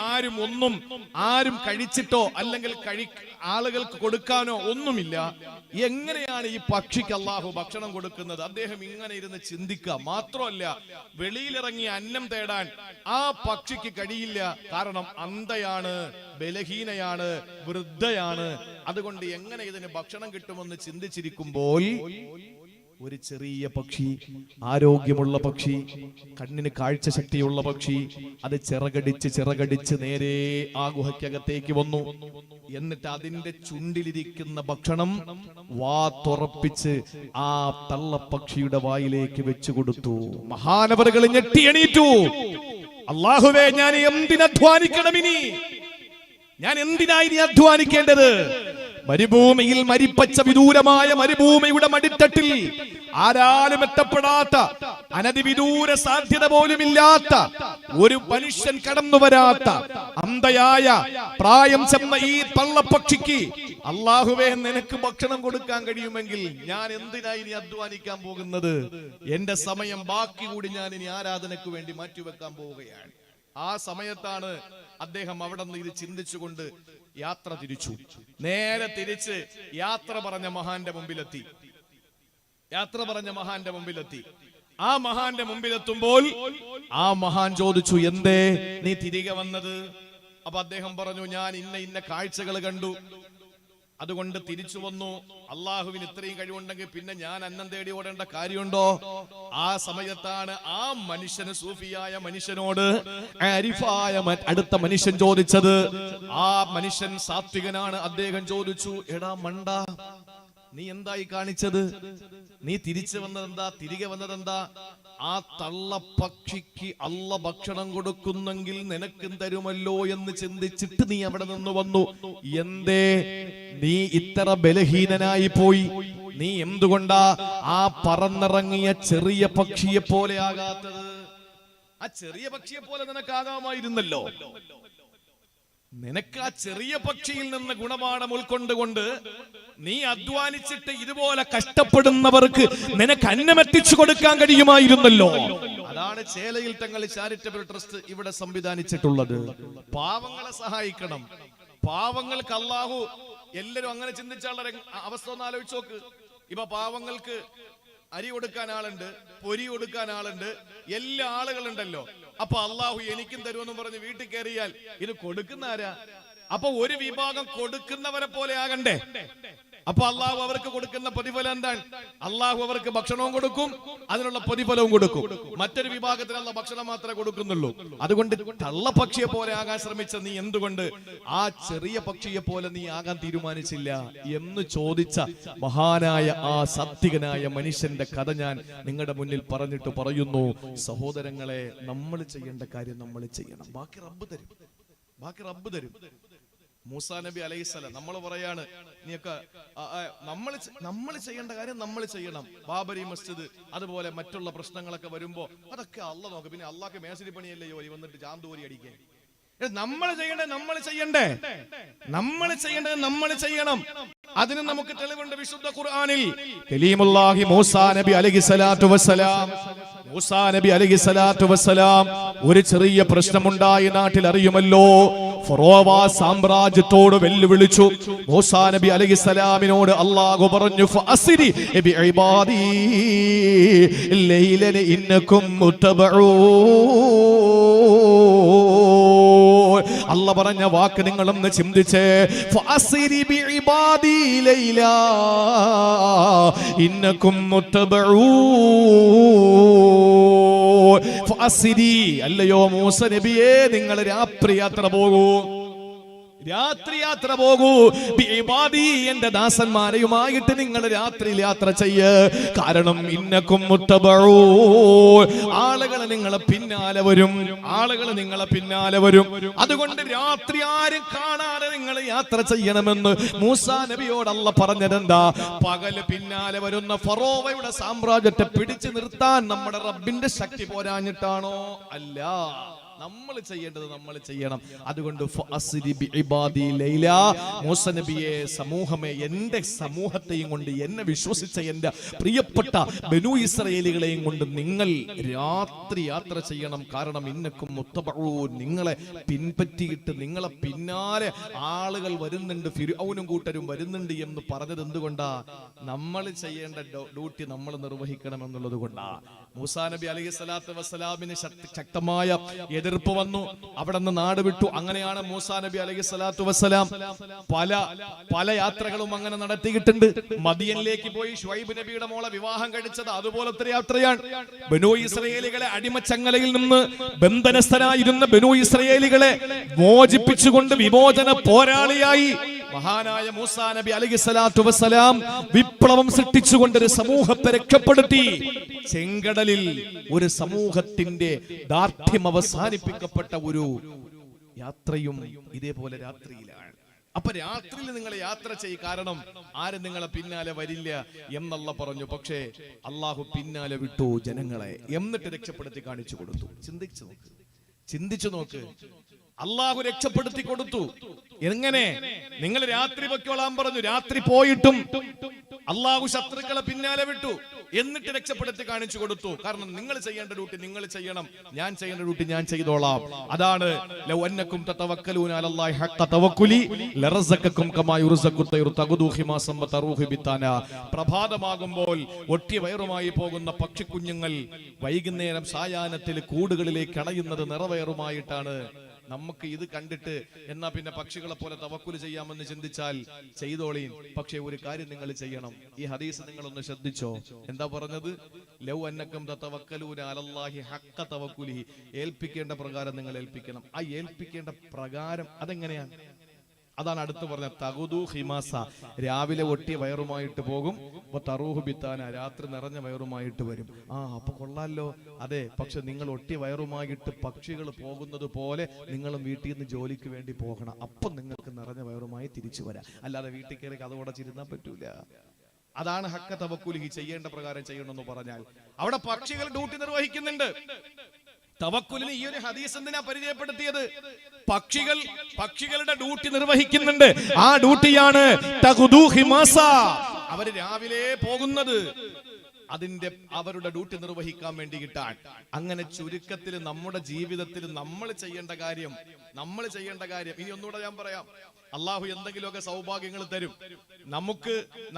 ആരും കഴിച്ചിട്ടോ അല്ലെങ്കിൽ ആളുകൾക്ക് കൊടുക്കാനോ ഒന്നുമില്ല. എങ്ങനെയാണ് ഈ പക്ഷിക്ക് അല്ലാഹു ഭക്ഷണം കൊടുക്കുന്നത്? അദ്ദേഹം ഇങ്ങനെ ഇരുന്ന് ചിന്തിക്കുക. മാത്രമല്ല, വെളിയിലിറങ്ങി അന്നം തേടാൻ ആ പക്ഷിക്ക് കഴിയില്ല. കാരണം അന്ധയാണ്, ബലഹീനയാണ്, വൃദ്ധയാണ്. അതുകൊണ്ട് എങ്ങനെ ഇതിന് ഭക്ഷണം കിട്ടുമെന്ന് ചിന്തിച്ചിരിക്കുമ്പോൾ ഒരു ചെറിയ പക്ഷി, ആരോഗ്യമുള്ള പക്ഷി, കണ്ണിന് കാഴ്ച ശക്തിയുള്ള പക്ഷി, അത് ചിറകടിച്ച് നേരെ ആ ഗുഹയ്ക്കകത്തേക്ക് വന്നു. എന്നിട്ട് അതിന്റെ ചുണ്ടിലിരിക്കുന്ന ഭക്ഷണം വാ തുറപ്പിച്ച് ആ തള്ളപ്പക്ഷിയുടെ വായിലേക്ക് വെച്ചു കൊടുത്തു. മഹാനവറുകൾ ഞെട്ടി എണീറ്റു. അല്ലാഹുവേ, ഞാൻ എന്തിനധ്വാനിക്കണം ഇനി? ഞാൻ എന്തിനായി അധ്വാനിക്കേണ്ടത്? മരുഭൂമിയിൽ മരിപ്പച്ച വിദൂരമായ മരുഭൂമിയുടെ മടിത്തട്ടിൽ ആരാലും എത്തപ്പെടാത്ത, അനധിവിദൂര സാധ്യത പോലുമില്ലാത്ത, ഒരു മനുഷ്യൻ കടന്നു വരാത്ത അന്ധയായ പ്രായം ചെന്ന ഈ പള്ളപ്പക്ഷിക്ക് അല്ലാഹുവേ നിനക്ക് ഭക്ഷണം കൊടുക്കാൻ കഴിയുമെങ്കിൽ ഞാൻ എന്തിനായി ഇനി അധ്വാനിക്കാൻ പോകുന്നത്? എന്റെ സമയം ബാക്കി കൂടി ഞാൻ ഇനി ആരാധനയ്ക്ക് വേണ്ടി മാറ്റിവെക്കാൻ പോവുകയാണ്. ആ സമയത്താണ് അദ്ദേഹം അവിടെ നിന്ന് ഇത് ചിന്തിച്ചുകൊണ്ട് യാത്ര തിരിച്ചു. നേരെ തിരിച്ച് യാത്ര പറഞ്ഞ മഹാന്റെ മുമ്പിലെത്തി. ആ മഹാന്റെ മുമ്പിലെത്തുമ്പോൾ ആ മഹാൻ ചോദിച്ചു, എന്തേ നീ തിരികെ വന്നത്? അപ്പൊ അദ്ദേഹം പറഞ്ഞു, ഞാൻ ഇന്ന കാഴ്ചകൾ കണ്ടു, അതുകൊണ്ട് തിരിച്ചു വന്നു. അള്ളാഹുവിന് ഇത്രയും കഴിവുണ്ടെങ്കിൽ പിന്നെ ഞാൻ അന്നം തേടി ഓടേണ്ട കാര്യമുണ്ടോ? ആ സമയത്താണ് ആ മനുഷ്യന്, സൂഫിയായ മനുഷ്യനോട് ആരിഫായ അടുത്ത മനുഷ്യൻ ചോദിച്ചത്. ആ മനുഷ്യൻ സാത്വികനാണ്. അദ്ദേഹം ചോദിച്ചു, എടാ മണ്ട, നീ എന്തായി കാണിച്ചത്? നീ തിരികെ വന്നതെന്താ? ആ തള്ളപ്പക്ഷിക്ക് അള്ള ഭക്ഷണം കൊടുക്കുന്നെങ്കിൽ നിനക്കും തരുമല്ലോ എന്ന് ചിന്തിച്ചിട്ട് നീ അവിടെ നിന്ന് വന്നു. എന്തേ നീ ഇത്ര ബലഹീനനായി പോയി? നീ എന്തുകൊണ്ടാ ആ പറന്നിറങ്ങിയ ചെറിയ പക്ഷിയെ പോലെ ആകാത്തത്? ആ ചെറിയ പക്ഷിയെ പോലെ നിനക്കാകാമായിരുന്നല്ലോ. നിനക്ക് ആ ചെറിയ പക്ഷിയിൽ നിന്ന് ഗുണപാഠം ഉൾക്കൊണ്ടുകൊണ്ട് നീ അധ്വാനിച്ചിട്ട് ഇതുപോലെ കഷ്ടപ്പെടുന്നവർക്ക് നിനക്ക് അന്നമെത്തിച്ചു കൊടുക്കാൻ കഴിയുമായിരുന്നല്ലോ. അതാണ് ചേലയിൽ തങ്ങൾ ചാരിറ്റബിൾ ട്രസ്റ്റ് ഇവിടെ സംവിധാനിച്ചിട്ടുള്ളത്. പാവങ്ങളെ സഹായിക്കണം. പാവങ്ങൾക്ക് അല്ലാഹു, എല്ലാരും അങ്ങനെ ചിന്തിച്ചാലുള്ള അവസ്ഥ ഒന്ന് ആലോചിച്ച് നോക്ക്. ഇപ്പൊ പാവങ്ങൾക്ക് അരി കൊടുക്കാൻ ആളുണ്ട്, പൊരി കൊടുക്കാൻ ആളുണ്ട്, എല്ലാ ആളുകളുണ്ടല്ലോ. അപ്പൊ അല്ലാഹു എനിക്കും തരുമെന്ന് പറഞ്ഞ് വീട്ടിൽ കയറിയാൽ ഇത് കൊടുക്കുന്ന ആരാ? അപ്പൊ ഒരു വിഭാഗം കൊടുക്കുന്നവരെ പോലെ ആകണ്ടേ? അപ്പൊ അള്ളാഹു അവർക്ക് കൊടുക്കുന്ന പ്രതിഫലം എന്താണ്? അള്ളാഹു അവർക്ക് ഭക്ഷണവും കൊടുക്കും, അതിനുള്ള പ്രതിഫലവും കൊടുക്കും. മറ്റൊരു വിഭാഗത്തിനുള്ള ഭക്ഷണം മാത്രമേ കൊടുക്കുന്നുള്ളൂ. അതുകൊണ്ട് തള്ളപ്പക്ഷിയെ പോലെ ആകാൻ ശ്രമിച്ച നീ എന്തുകൊണ്ട് ആ ചെറിയ പക്ഷിയെ പോലെ നീ ആകാൻ തീരുമാനിച്ചില്ല എന്ന് ചോദിച്ച മഹാനായ ആ സാത്വികനായ മനുഷ്യന്റെ കഥ ഞാൻ നിങ്ങളുടെ മുന്നിൽ പറഞ്ഞിട്ട് പറയുന്നു, സഹോദരങ്ങളെ, നമ്മൾ ചെയ്യേണ്ട കാര്യം നമ്മൾ ചെയ്യണം. ബാക്കി റബ്ബ് തരും. മൂസാ നബി അലൈഹിസ്സലാം നമ്മൾ പറയാണ്, നീയൊക്കെ നമ്മൾ ചെയ്യേണ്ട കാര്യം നമ്മൾ ചെയ്യണം. ബാബരി മസ്ജിദ് അതുപോലെ മറ്റുള്ള പ്രശ്നങ്ങളൊക്കെ വരുമ്പോ അതൊക്കെ അള്ള നോക്കും. പിന്നെ അള്ളാഹ്ക്ക് മേശരി പണിയല്ലേ ജോലി, വന്നിട്ട് ചാന്തൂരി അടിക്കാൻ. നമ്മൾ ചെയ്യേണ്ടത് നമ്മൾ ചെയ്യണം. അതിന് നമുക്ക് തെളിവുണ്ട് വിശുദ്ധ ഖുർആനിൽ. കലീമുല്ലാഹി മൂസാ നബി അലൈഹിസ്സലാത്തു വസ്സലാം ഒരു ചെറിയ പ്രശ്നമുണ്ടായി നാട്ടിൽ, അറിയുമല്ലോ. ഫറോവ സാമ്രാജ്യത്തോട് വെല്ലുവിളിച്ചു. മൂസാ നബി അലൈഹിസ്സലാമിനോട് അല്ലാഹു പറഞ്ഞു, ഫഅസ്രി ബിഇബാദി ലൈലൻ ഇന്നകും മുത്തബഊൻ. അല്ല പറഞ്ഞ വാക്ക് നിങ്ങളൊന്ന് ചിന്തിച്ചേ. ഫഅസ്രി ബിഇബാദി ലൈലാ ഇന്നകും മുത്തബഊൻ. ഫഅസ്രി, അല്ലയോ മൂസ നബിയേ, നിങ്ങൾ രാത്രി യാത്ര പോകൂ. ബിഇബാദി, എന്റെ ദാസന്മാരെയുമായിട്ട് നിങ്ങൾ രാത്രി യാത്ര ചെയ്യ്. കാരണം ഇന്നകും മുത്തബഊൻ, ആളുകൾ നിങ്ങളെ പിന്നാലെ വരും. അതുകൊണ്ട് രാത്രി ആരും കാണാതെ നിങ്ങൾ യാത്ര ചെയ്യണമെന്ന് മൂസാ നബിയോട് അല്ലാഹു പറഞ്ഞതെന്താ? പകല് പിന്നാലെ വരുന്ന ഫറോവയുടെ സാമ്രാജ്യത്തെ പിടിച്ചു നിർത്താൻ നമ്മുടെ റബ്ബിന്റെ ശക്തി പോരാഞ്ഞിട്ടാണോ? അല്ല, നമ്മൾ ചെയ്യേണ്ടത് നമ്മൾ ചെയ്യണം. അതുകൊണ്ട് മൂസ നബിയെ, സമൂഹമേ, എന്റെ സമൂഹത്തെയും കൊണ്ട്, എന്നെ വിശ്വസിച്ച എന്റെ പ്രിയപ്പെട്ട ബനൂ ഇസ്രായേലികളെയും കൊണ്ട് നിങ്ങൾ രാത്രി യാത്ര ചെയ്യണം. കാരണം ഇന്നക്കും മുത്തബഊൻ, നിങ്ങളെ പിൻപറ്റിയിട്ട് നിങ്ങളെ പിന്നാലെ ആളുകൾ വരുന്നുണ്ട്, ഫിർഔനും കൂട്ടരും വരുന്നുണ്ട് എന്ന് പറഞ്ഞത് എന്തുകൊണ്ടാ? നമ്മൾ ചെയ്യേണ്ട ഡ്യൂട്ടി നമ്മൾ നിർവഹിക്കണം എന്നുള്ളത് കൊണ്ടാ. മൂസാ നബി അലൈഹിസ്സലാത്തു വസ്സലാമിന് ശക്തമായ എതിർപ്പ് വന്നു, അവിടെ നിന്ന് നാട് വിട്ടു. അങ്ങനെയാണ് മൂസാ നബി അലൈഹി സ്വലാത്തു വസ്സലാം പല യാത്രകളും അങ്ങനെ നടത്തിയിട്ടുണ്ട്. മദിയനിലേക്ക് പോയി ശുഐബ് നബിയുടെ മോളെ വിവാഹം കഴിച്ചത് അതുപോലത്തെ യാത്രയാണ്. ബനൂ ഇസ്രായേലികളെ അടിമച്ചങ്ങലയിൽ നിന്ന് ബന്ധനസ്ഥരായിരുന്ന ബനൂ ഇസ്രായേലികളെ മോചിപ്പിച്ചുകൊണ്ട് വിമോചന പോരാളിയായി മഹാനായ മൂസാ നബി അലൈഹി സ്വലാത്തു വസ്സലാം വിപ്ലവം സൃഷ്ടിച്ചുകൊണ്ട് ഒരു സമൂഹത്തെ രക്ഷപ്പെടുത്തി. ചെങ്കടലിൽ ഒരു സമൂഹത്തിന്റെ ദാർഢ്യം അവസാനിപ്പിക്കപ്പെട്ട ഒരു യാത്രയും ഇതേപോലെ രാത്രിയിലാണ്. അപ്പൊ രാത്രിയിൽ നിങ്ങൾ യാത്ര ചെയ്യും, കാരണം ആരും നിങ്ങളെ പിന്നാലെ വരില്ല എന്നല്ല പറഞ്ഞു. പക്ഷേ അള്ളാഹു പിന്നാലെ വിട്ടു ജനങ്ങളെ, എന്നിട്ട് രക്ഷപ്പെടുത്തി കാണിച്ചു കൊടുത്തു. ചിന്തിച്ചു നോക്ക്, അള്ളാഹു രക്ഷപ്പെടുത്തി കൊടുത്തു. എങ്ങനെ? നിങ്ങൾ രാത്രി പൊയ്ക്കോളാൻ പറഞ്ഞു, രാത്രി പോയിട്ടും അള്ളാഹു ശത്രുക്കളെ പിന്നാലെ വിട്ടു, എന്നിട്ട് രക്ഷപ്പെടുത്തി കാണിച്ചു കൊടുത്തു. കാരണം നിങ്ങൾ ചെയ്യേണ്ട ഡ്യൂട്ടി നിങ്ങൾ ചെയ്യണം, ഞാൻ ചെയ്യേണ്ട ഡ്യൂട്ടി ഞാൻ ചെയ്തോളാം. അതാണ് ലൗ അന്നകും തതവക്കലൂന അലല്ലാഹി ഹഖ്ക തവക്കുലി ലറസഖകും കമാ യുർസഖു തൈറു തഖദു ഖിമാസം വതറൂഹു ബിതാന. പ്രഭാതമാകുമ്പോൾ ഒട്ടി വയറുമായി പോകുന്ന പക്ഷിക്കുഞ്ഞുങ്ങൾ വൈകുന്നേരം സായാഹ്നത്തിൽ കൂടുകളിലേക്ക് അണയുന്നത് നിറവയറുമായിട്ടാണ്. നമുക്ക് ഇത് കണ്ടിട്ട് എന്നാ പിന്നെ പക്ഷികളെ പോലെ തവക്കുൽ ചെയ്യാമെന്ന് ചിന്തിച്ചാൽ ചെയ്തോളീൻ. പക്ഷേ ഒരു കാര്യം നിങ്ങൾ ചെയ്യണം. ഈ ഹദീസ് നിങ്ങളൊന്ന് ശ്രദ്ധിച്ചോ. എന്താ പറഞ്ഞത്? ലൗ അന്നകും തതവക്കലൂന അലല്ലാഹി ഹഖ്ക തവക്കുലിഹി. ഏൽപ്പിക്കേണ്ട പ്രകാരം നിങ്ങൾ ഏൽപ്പിക്കണം. ആ ഏൽപ്പിക്കേണ്ട പ്രകാരം അതെങ്ങനെയാണ്? അതാണ് അടുത്ത് പറഞ്ഞ തഖദു ഖിമാസ. രാവിലെ ഒട്ടിയ വയറുമായിട്ട് പോകും, തറൂഹു ബിത്താന, രാത്രി നിറഞ്ഞ വയറുമായിട്ട് വരും. അപ്പൊ കൊള്ളാലോ. അതെ, പക്ഷെ നിങ്ങൾ ഒട്ടിയ വയറുമായിട്ട് പക്ഷികൾ പോകുന്നത് പോലെ നിങ്ങളും വീട്ടിൽ നിന്ന് ജോലിക്ക് വേണ്ടി പോകണം. അപ്പം നിങ്ങൾക്ക് നിറഞ്ഞ വയറുമായി തിരിച്ചു വരാം. അല്ലാതെ വീട്ടിൽ കയറി കഥ ചിരുന്നാൻ പറ്റൂല. അതാണ് ഹഖ്ക തവക്കുലിഹി. ചെയ്യേണ്ട പ്രകാരം ചെയ്യണമെന്ന് പറഞ്ഞാൽ അവിടെ പക്ഷികൾ ഡ്യൂട്ടി നിർവഹിക്കുന്നുണ്ട്. തവക്കുലിന് ഈ ഒരു ഹദീസ് എന്തിനാ പരിചയപ്പെടുത്തിയത്? പക്ഷികളുടെ ഡ്യൂട്ടി നിർവഹിക്കുന്നുണ്ട്. ആ ഡ്യൂട്ടിയാണ് തഖദു ഖിമാസ. അവര് രാവിലെ പോകുന്നത് അവരുടെ ഡ്യൂട്ടി നിർവഹിക്കാൻ വേണ്ടിയിട്ടാണ്. അങ്ങനെ ചുരുക്കത്തിൽ നമ്മുടെ ജീവിതത്തിൽ നമ്മൾ ചെയ്യേണ്ട കാര്യം ഇനി ഒന്നുകൂടെ ഞാൻ പറയാം. അള്ളാഹു എന്തെങ്കിലുമൊക്കെ സൗഭാഗ്യങ്ങൾ തരും.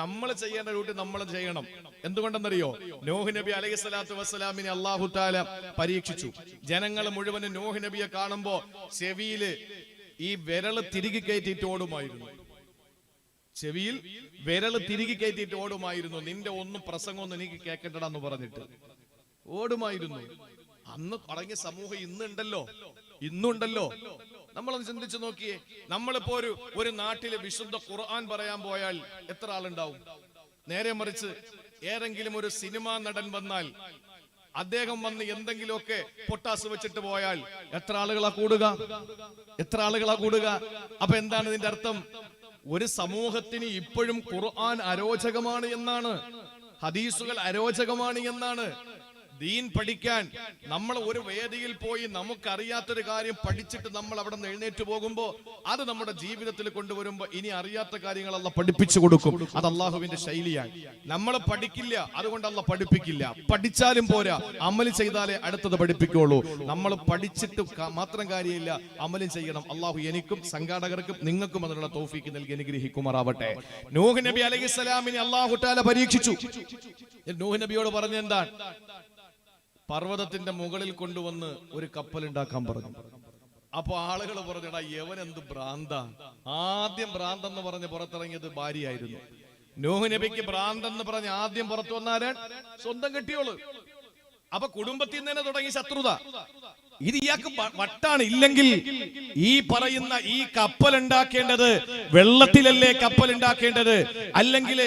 നമ്മൾ ചെയ്യേണ്ട ഡ്യൂട്ടി നമ്മൾ ചെയ്യണം. എന്തുകൊണ്ടെന്നറിയോ? നൂഹ് നബി അലൈഹി സ്വലാത്തു വസ്സലാമിനെ അള്ളാഹു തആല പരീക്ഷിച്ചു. ജനങ്ങൾ മുഴുവനും നൂഹ് നബിയെ കാണുമ്പോ ചെവിയിൽ ഈ വിരല് തിരികെ കയറ്റിയിട്ട് ഓടുമായിരുന്നു. ചെവിയിൽ വിരല് തിരികെ കയറ്റിയിട്ട് ഓടുമായിരുന്നു. നിന്റെ പ്രസംഗമൊന്നും എനിക്ക് കേൾക്കണ്ടടാന്ന് പറഞ്ഞിട്ട് ഓടുമായിരുന്നു. അന്ന് തുടങ്ങിയ സമൂഹം ഇന്നുണ്ടല്ലോ. നമ്മളൊന്ന് ചിന്തിച്ചു നോക്കിയേ. നമ്മളിപ്പോ ഒരു നാട്ടില് വിശുദ്ധ ഖുർആൻ പറയാൻ പോയാൽ എത്ര ആളുണ്ടാവും? നേരെ മറിച്ച് ഏതെങ്കിലും ഒരു സിനിമാ നടൻ വന്നാൽ, അദ്ദേഹം വന്ന് എന്തെങ്കിലുമൊക്കെ പൊട്ടാസ് വെച്ചിട്ട് പോയാൽ എത്ര ആളുകളാ കൂടുക? അപ്പൊ എന്താണ് ഇതിന്റെ അർത്ഥം? ഒരു സമൂഹത്തിന് ഇപ്പോഴും ഖുർആൻ അരോചകമാണ് എന്നാണ്, ഹദീസുകൾ അരോചകമാണ് എന്നാണ്. ദീൻ പഠിക്കാൻ നമ്മൾ ഒരു വേദിയിൽ പോയി നമുക്കറിയാത്തൊരു കാര്യം പഠിച്ചിട്ട് നമ്മൾ അവിടെ നിന്ന് എഴുന്നേറ്റ് പോകുമ്പോ അത് നമ്മുടെ ജീവിതത്തിൽ കൊണ്ടുവരുമ്പോ ഇനി അറിയാത്ത കാര്യങ്ങൾ അല്ലാഹു പഠിപ്പിച്ചു കൊടുക്കും. അത് അള്ളാഹുവിന്റെ ശൈലിയാണ്. നമ്മൾ പഠിക്കില്ല, അതുകൊണ്ട് അല്ലാഹു പഠിപ്പിക്കില്ല. പഠിച്ചാലും പോരാ, അമല് ചെയ്താലേ അടുത്തത് പഠിപ്പിക്കുള്ളൂ. നമ്മൾ പഠിച്ചിട്ട് മാത്രം കാര്യമില്ല, അമലും ചെയ്യണം. അള്ളാഹു എനിക്കും സംഘാടകർക്കും നിങ്ങൾക്കും അതിനുള്ള തൗഫീക്ക് നൽകി അനുഗ്രഹിക്കുമാറാവട്ടെ. നൂഹ് നബി അലൈഹിസ്സലാമിനെ അല്ലാഹു തആല പരീക്ഷിച്ചു. നൂഹ് നബിയോട് പറഞ്ഞ എന്താണ്? പർവ്വതത്തിന്റെ മുകളിൽ കൊണ്ടുവന്ന് ഒരു കപ്പൽ ഉണ്ടാക്കാൻ പറഞ്ഞു. അപ്പൊ ആളുകൾ പറഞ്ഞടാ, യവനെന്ത് ഭ്രാന്ത. ആദ്യം ഭ്രാന്തെന്ന് പറഞ്ഞ് പുറത്തിറങ്ങിയത് ഭാര്യയായിരുന്നു. നൂഹ് നബിക്ക് ഭ്രാന്തെന്ന് പറഞ്ഞ് ആദ്യം പുറത്തു വന്നാരാൻ? സ്വന്തം കെട്ടിയോള്. അപ്പൊ കുടുംബത്തിൽ നിന്ന് തന്നെ തുടങ്ങി ശത്രുത. ഇത് ഇയാൾക്ക് വട്ടാണ്. ഇല്ലെങ്കിൽ ഈ പറയുന്ന ഈ കപ്പൽ ഉണ്ടാക്കേണ്ടത് വെള്ളത്തിലല്ലേ കപ്പൽ ഉണ്ടാക്കേണ്ടത്, അല്ലെങ്കിൽ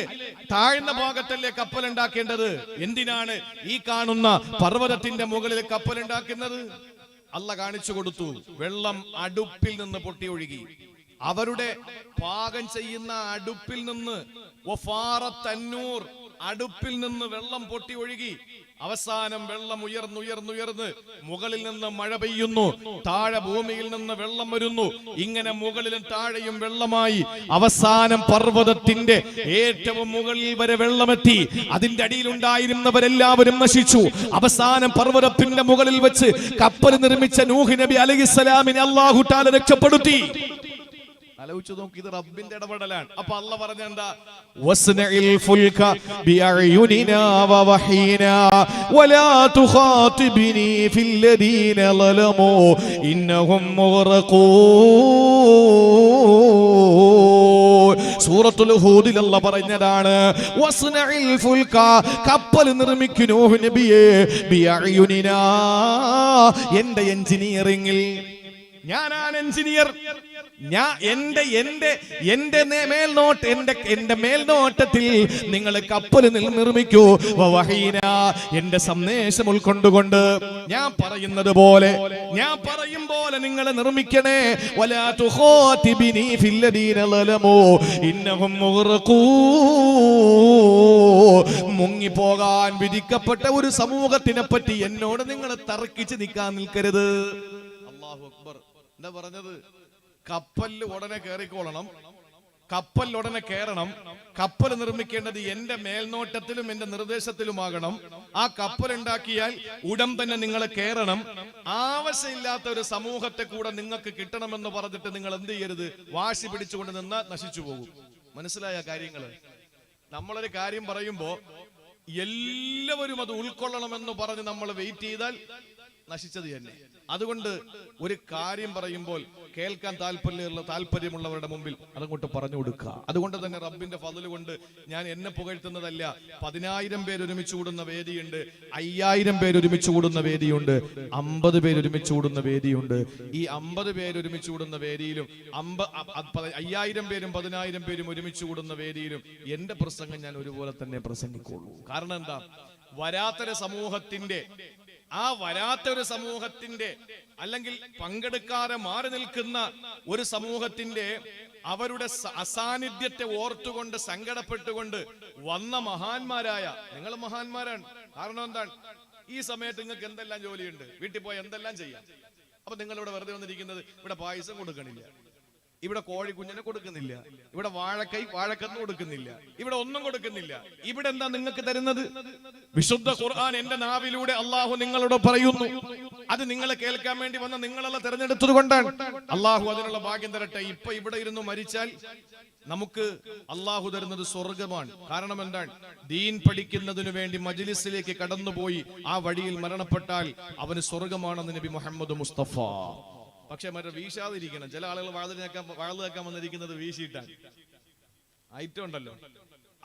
താഴ്ന്ന ഭാഗത്തല്ലേ കപ്പൽ ഉണ്ടാക്കേണ്ടത്? എന്തിനാണ് ഈ കാണുന്ന പർവ്വതത്തിന്റെ മുകളിൽ കപ്പൽ ഉണ്ടാക്കുന്നത്? അല്ലാഹു കാണിച്ചു കൊടുത്തു. വെള്ളം അടുപ്പിൽ നിന്ന് പൊട്ടി ഒഴുകി. അവരുടെ പാകം ചെയ്യുന്ന അടുപ്പിൽ നിന്ന് അടുപ്പിൽ നിന്ന് വെള്ളം പൊട്ടി ഒഴുകി. അവസാനം വെള്ളം ഉയർന്നുയർന്ന് മുകളിൽ നിന്ന് മഴ പെയ്യുന്നു, താഴെ ഭൂമിയിൽ നിന്ന് വെള്ളം വരുന്നു. ഇങ്ങനെ മുകളിലും താഴെയും വെള്ളമായി അവസാനം പർവ്വതത്തിന്റെ ഏറ്റവും മുകളിൽ വരെ വെള്ളമെത്തി. അതിന്റെ അടിയിലുണ്ടായിരുന്നവരെല്ലാവരും നശിച്ചു. അവസാനം പർവ്വതത്തിന്റെ മുകളിൽ വെച്ച് കപ്പൽ നിർമ്മിച്ച നൂഹ് നബി അലൈഹിസ്സലാമിനെ അല്ലാഹു തആല രക്ഷപ്പെടുത്തി. ആലോചിച്ചു നോക്കി, ഇത് റബ്ബിന്റെ ഇടപെടലാണ്. അപ്പൊ അല്ലാഹ് പറഞ്ഞെന്താ? വസ്നഇൽ ഫുൽക ബിഅയുനിനാ വവഹീനാ വലാ തുഖാതിബ്നി ഫില്ലദീന ളലമൂ ഇന്നഹും മുഗ്റഖൂൻ. സൂറത്തുൽ ഹൂദിൽ അല്ലാഹ് പറഞ്ഞതാണ്, വസ്നഇൽ ഫുൽക, കപ്പൽ നിർമ്മിക്കൂ നൂഹ് നബിയേ, ബിഅയുനിനാ, എന്റെ എഞ്ചിനീയറിംഗിൽ. ഞാനാണ് എഞ്ചിനീയർ. എന്റെ മേൽനോട്ടത്തിൽ നിങ്ങൾ കപ്പൽ നിർമ്മിക്കൂ. വവഹീന, എന്റെ സന്ദേശം ഉൾക്കൊണ്ടുകൊണ്ട് ഞാൻ പറയുന്നത് പോലെ, ഞാൻ പറയും പോലെ നിങ്ങൾ നിർമ്മിക്കണേ. വലാ തുഖാതിബ്നി ഫില്ലദീന ളലമൂ ഇന്നഹും മുഗ്റഖൂൻ. മുങ്ങിപ്പോകാൻ വിധിക്കപ്പെട്ട ഒരു സമൂഹത്തിനെ പറ്റി എന്നോട് നിങ്ങൾ തർക്കിച്ച് നിൽക്കാൻ നിൽക്കരുത്. അല്ലാഹു അക്ബർ. എന്താ പറഞ്ഞത്? കപ്പലിൽ ഉടനെ കയറിക്കോളണം, കപ്പൽ ഉടനെ കയറണം. കപ്പൽ നിർമ്മിക്കേണ്ടത് എന്റെ മേൽനോട്ടത്തിലും എന്റെ നിർദ്ദേശത്തിലുമാകണം. ആ കപ്പൽ ഉണ്ടാക്കിയാൽ ഉടൻ തന്നെ നിങ്ങൾ കയറണം. ആവശ്യമില്ലാത്ത ഒരു സമൂഹത്തെ കൂടെ നിങ്ങൾക്ക് കിട്ടണമെന്ന് പറഞ്ഞിട്ട് നിങ്ങൾ എന്ത് ചെയ്യരുത്? വാശി പിടിച്ചുകൊണ്ട് നിന്ന് നശിച്ചു പോകും. മനസ്സിലായ കാര്യങ്ങള്? നമ്മളൊരു കാര്യം പറയുമ്പോ എല്ലാവരും അത് ഉൾക്കൊള്ളണമെന്ന് പറഞ്ഞ് നമ്മൾ വെയിറ്റ് ചെയ്താൽ നശിച്ചത് തന്നെ. അതുകൊണ്ട് ഒരു കാര്യം പറയുമ്പോൾ കേൾക്കാൻ താല്പര്യമുള്ളവരുടെ മുമ്പിൽ അതങ്ങോട്ട് പറഞ്ഞു കൊടുക്കുക. അതുകൊണ്ട് തന്നെ റബ്ബിന്റെ ഫضل കൊണ്ട് ഞാൻ എന്നെ പുകഴ്ത്തുന്നതല്ല. 10,000 പേര് ഒരുമിച്ച് കൂടുന്ന വേദിയുണ്ട്, 5,000 പേര് ഒരുമിച്ച് കൂടുന്ന വേദിയുണ്ട്, 50 പേര് ഒരുമിച്ച് കൂടുന്ന വേദിയുണ്ട്. ഈ 50 പേര് ഒരുമിച്ച് കൂടുന്ന വേദിയിലും 5,000 പേരും 10,000 പേരും ഒരുമിച്ച് കൂടുന്ന വേദിയിലും എന്റെ പ്രസംഗം ഞാൻ ഒരുപോലെ തന്നെ പ്രസംഗിക്കുള്ളൂ. കാരണം എന്താ? വരാത്തൊരു സമൂഹത്തിന്റെ അല്ലെങ്കിൽ പങ്കെടുക്കാതെ മാറി നിൽക്കുന്ന ഒരു സമൂഹത്തിന്റെ അവരുടെ അസാന്നിധ്യത്തെ ഓർത്തുകൊണ്ട് സങ്കടപ്പെട്ടുകൊണ്ട് വന്ന മഹാന്മാരായ നിങ്ങൾ മഹാന്മാരാണ്. കാരണം എന്താണ്? ഈ സമയത്ത് നിങ്ങൾക്ക് എന്തെല്ലാം ജോലിയുണ്ട്, വീട്ടിൽ പോയി എന്തെല്ലാം ചെയ്യാം. അപ്പൊ നിങ്ങൾ ഇവിടെ വെറുതെ വന്നിരിക്കുന്നത്, ഇവിടെ പായസം കൊടുക്കണില്ല, ഇവിടെ കോഴി കുഞ്ഞിനെ കൊടുക്കുന്നില്ല, ഇവിടെ വാഴക്കന്ന് കൊടുക്കുന്നില്ല, ഇവിടെ ഒന്നും കൊടുക്കുന്നില്ല. ഇവിടെ എന്താ നിങ്ങൾക്ക് തരുന്നത്? വിശുദ്ധ ഖുർആൻ എന്റെ നാവിലൂടെ അള്ളാഹു നിങ്ങളോട് പറയുന്നു. അത് നിങ്ങൾ കേൾക്കാൻ വേണ്ടി വന്ന നിങ്ങളെല്ലാം തെരഞ്ഞെടുത്തത് കൊണ്ടാണ്. അള്ളാഹു അതിനുള്ള ഭാഗ്യം തരട്ടെ. ഇപ്പൊ ഇവിടെ ഇരുന്ന് മരിച്ചാൽ നമുക്ക് അള്ളാഹു തരുന്നത് സ്വർഗമാണ്. കാരണം എന്താണ്? ദീൻ പഠിക്കുന്നതിനു വേണ്ടി മജ്ലിസിലേക്ക് കടന്നുപോയി ആ വഴിയിൽ മരണപ്പെട്ടാൽ അവന് സ്വർഗമാണെന്ന് നബി മുഹമ്മദ് മുസ്തഫ. പക്ഷെ മറ്റേ വീശാതിരിക്കണം. ചില ആളുകൾ വാഴ കേൾക്കാൻ വന്നിരിക്കുന്നത് വീശിയിട്ടാണ്. ഐറ്റം ഉണ്ടല്ലോ,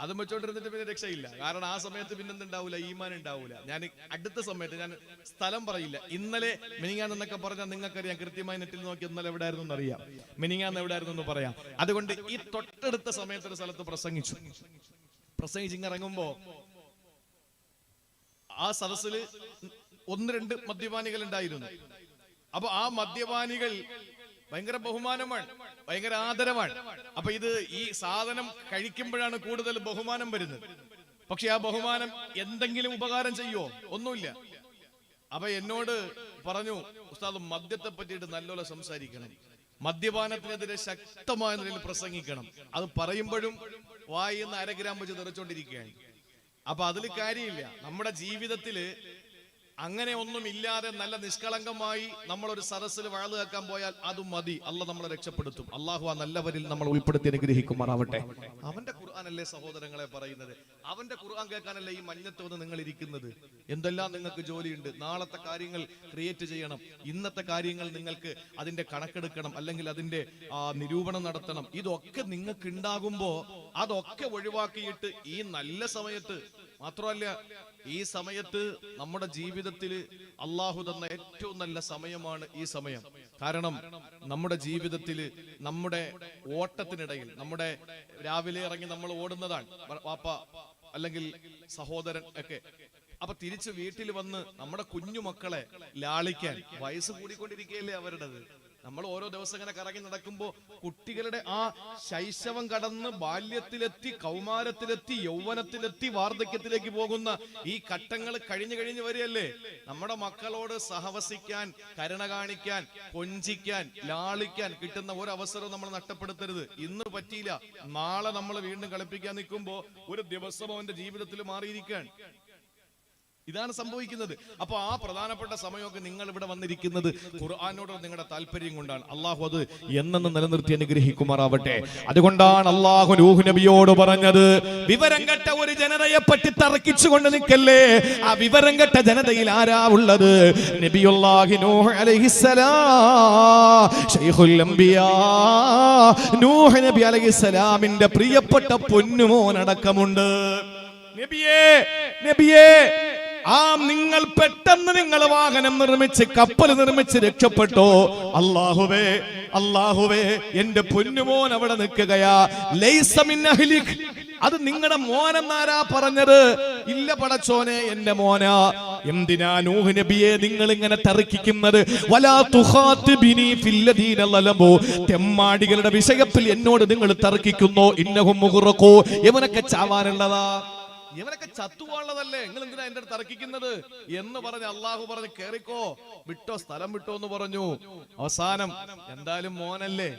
അതും വെച്ചോണ്ടിരുന്നിട്ട് പിന്നെ രക്ഷയില്ല. കാരണം ആ സമയത്ത് പിന്നെന്തുണ്ടാവൂല, ഈമാൻ ഉണ്ടാവൂല. ഞാൻ അടുത്ത സമയത്ത് ഞാൻ സ്ഥലം പറയില്ല. ഇന്നലെ മിനിങ്ങാന്ന് എന്നൊക്കെ പറഞ്ഞാൽ നിങ്ങൾക്കറിയാം, കൃത്യമായി നെറ്റിൽ നോക്കി ഇന്നലെ എവിടെയായിരുന്നു എന്നറിയാം, മിനിങ്ങാന്ന് എവിടെയായിരുന്നു എന്ന് പറയാം. അതുകൊണ്ട് ഈ തൊട്ടടുത്ത സമയത്ത് ഒരു സ്ഥലത്ത് പ്രസംഗിച്ചിറങ്ങുമ്പോ ആ സദസ്സില് 1-2 മദ്യപാനികൾ ഉണ്ടായിരുന്നു. അപ്പൊ ആ മദ്യപാനികൾ ഭയങ്കര ബഹുമാനമാണ്, ഭയങ്കര ആദരവാണ്. അപ്പൊ ഈ സാധനം കഴിക്കുമ്പോഴാണ് കൂടുതൽ ബഹുമാനം വരുന്നത്. പക്ഷെ ആ ബഹുമാനം എന്തെങ്കിലും ഉപകാരം ചെയ്യുമോ? ഒന്നുമില്ല. അപ്പൊ എന്നോട് പറഞ്ഞു, ഉസ്താദ് മദ്യത്തെ പറ്റിയിട്ട് നല്ലോണം സംസാരിക്കണം, മദ്യപാനത്തിനെതിരെ ശക്തമായ നിലയിൽ പ്രസംഗിക്കണം. അത് പറയുമ്പോഴും വായിന്ന് 1/2 ഗ്രാം വെച്ച് തെറിച്ചോണ്ടിരിക്കുകയാണ്. അപ്പൊ അതിൽ കാര്യമില്ല. നമ്മുടെ ജീവിതത്തില് അങ്ങനെ ഒന്നുമില്ലാതെ നല്ല നിഷ്കളങ്കമായി നമ്മൾ ഒരു സദസ്സിൽ വാഴ കേൾക്കാൻ പോയാൽ അതും മതി. അള്ളാഹ് നമ്മളെ രക്ഷപ്പെടുത്തും. അള്ളാഹു ആ നല്ലവരിൽ നമ്മൾ ഉൾപ്പെടുത്തി അനുഗ്രഹിക്കുമാറാവട്ടെ. അവന്റെ ഖുർആനല്ലേ സഹോദരങ്ങളെ പറയുന്നത്? അവന്റെ ഖുർആൻ കേൾക്കാനല്ലേ ഈ മഞ്ഞത്ത് വന്ന് നിങ്ങൾ ഇരിക്കുന്നത്? എന്തെല്ലാം നിങ്ങൾക്ക് ജോലിയുണ്ട്. നാളത്തെ കാര്യങ്ങൾ ക്രിയേറ്റ് ചെയ്യണം, ഇന്നത്തെ കാര്യങ്ങൾ നിങ്ങൾക്ക് അതിന്റെ കണക്കെടുക്കണം, അല്ലെങ്കിൽ അതിന്റെ നിരൂപണം നടത്തണം. ഇതൊക്കെ നിങ്ങൾക്ക് ഉണ്ടാകുമ്പോ അതൊക്കെ ഒഴിവാക്കിയിട്ട് ഈ നല്ല സമയത്ത്, മാത്രമല്ല ഈ സമയത്ത് നമ്മുടെ ജീവിതത്തിൽ അള്ളാഹു തന്ന ഏറ്റവും നല്ല സമയമാണ് ഈ സമയം. കാരണം നമ്മുടെ ജീവിതത്തിൽ നമ്മുടെ ഓട്ടത്തിനിടയിൽ, നമ്മുടെ രാവിലെ ഇറങ്ങി നമ്മൾ ഓടുന്നതാണ് വാപ്പ അല്ലെങ്കിൽ സഹോദരൻ ഒക്കെ. അപ്പൊ തിരിച്ച് വീട്ടിൽ വന്ന് നമ്മുടെ കുഞ്ഞുമക്കളെ ലാളിക്കാൻ വയസ്സ് കൂടിക്കൊണ്ടിരിക്കുകയല്ലേ അവരുടേത്. നമ്മൾ ഓരോ ദിവസം ഇങ്ങനെ കറങ്ങി നടക്കുമ്പോ കുട്ടികളുടെ ആ ശൈശവം കടന്ന് ബാല്യത്തിലെത്തി, കൗമാരത്തിലെത്തി, യൗവനത്തിലെത്തി, വാർദ്ധക്യത്തിലേക്ക് പോകുന്ന ഈ ഘട്ടങ്ങൾ കഴിഞ്ഞു വരികയല്ലേ. നമ്മുടെ മക്കളോട് സഹവസിക്കാൻ, കരുണ കാണിക്കാൻ, കൊഞ്ചിക്കാൻ, ലാളിക്കാൻ കിട്ടുന്ന ഒരവസരവും നമ്മൾ നഷ്ടപ്പെടുത്തരുത്. ഇന്ന് പറ്റിയില്ല, നാളെ നമ്മൾ വീണ്ടും കളിപ്പിക്കാൻ നിൽക്കുമ്പോ ഒരു ദിവസം അവന്റെ ജീവിതത്തിൽ മാറിയിരിക്കാൻ. ഇതാണ് സംഭവിക്കുന്നത്. അപ്പൊ ആ പ്രധാനപ്പെട്ട സമയമൊക്കെ നിങ്ങൾ ഇവിടെ വന്നിരിക്കുന്നത് ഖുർആനോട് നിങ്ങളുടെ താല്പര്യം കൊണ്ടാണ്. അള്ളാഹു അത് എന്നെന്ന് നിലനിർത്തി അനുഗ്രഹിക്കുമാറാവട്ടെ. അതുകൊണ്ടാണ് അള്ളാഹു നൂഹ് നബിയോട് പറഞ്ഞത്, വിവരം കെട്ട ഒരു ജനതയെ പറ്റി തർക്കിച്ചുകൊണ്ട് നിൽക്കല്ലേ. ആ വിവരം കെട്ട ജനതയിൽ ആരാ ഉള്ളത്? നബിയുല്ലാഹി നൂഹ് അലൈഹിസ്സലാം, ശൈഖുൽ അംബിയാ നൂഹ് നബി അലൈഹിസ്സലാമിന്റെ പ്രിയപ്പെട്ട പൊന്നുമോൻ അടക്കമുണ്ട്. നബിയേ, നിങ്ങൾ പെട്ടെന്ന് നിങ്ങൾ വാഹനം നിർമ്മിച്ച് കപ്പൽ നിർമ്മിച്ച് രക്ഷപ്പെട്ടോ. അല്ലാഹുവേ എന്റെ പൊന്നുമോൻ അവിടെ നിൽക്കുകയാ. ലൈസ മിൻ അഹ്ലിക്, അത് നിങ്ങളുടെ മോനെന്നാരാ പറഞ്ഞത്? ഇല്ല പടച്ചോനെ, എന്റെ മോനാ. എന്തിനാ നൂഹ് നബിയെ നിങ്ങൾ ഇങ്ങനെ തർക്കിക്കുന്നത്? വലാ തുഖാതിബിനി ഫില്ലദീന ലലമു, തെമ്മാടികളുടെ വിഷയത്തിൽ എന്നോട് നിങ്ങൾ തർക്കിക്കുന്നു. ഇന്നഹും മുഗ്റഖൂ, ഇവനൊക്കെ ചാവാനുള്ളതാ, ഇവനൊക്കെ ചത്തുവാനുള്ളതല്ലേ, നിങ്ങൾ എന്തിനാ എന്റെ അടുത്ത് തർക്കിക്കുന്നത് എന്ന് പറഞ്ഞ് അള്ളാഹു പറഞ്ഞ് കേറിക്കോ, വിട്ടോ, സ്ഥലം വിട്ടോ എന്ന് പറഞ്ഞു. അവസാനം എന്തായാലും മോനല്ലേ,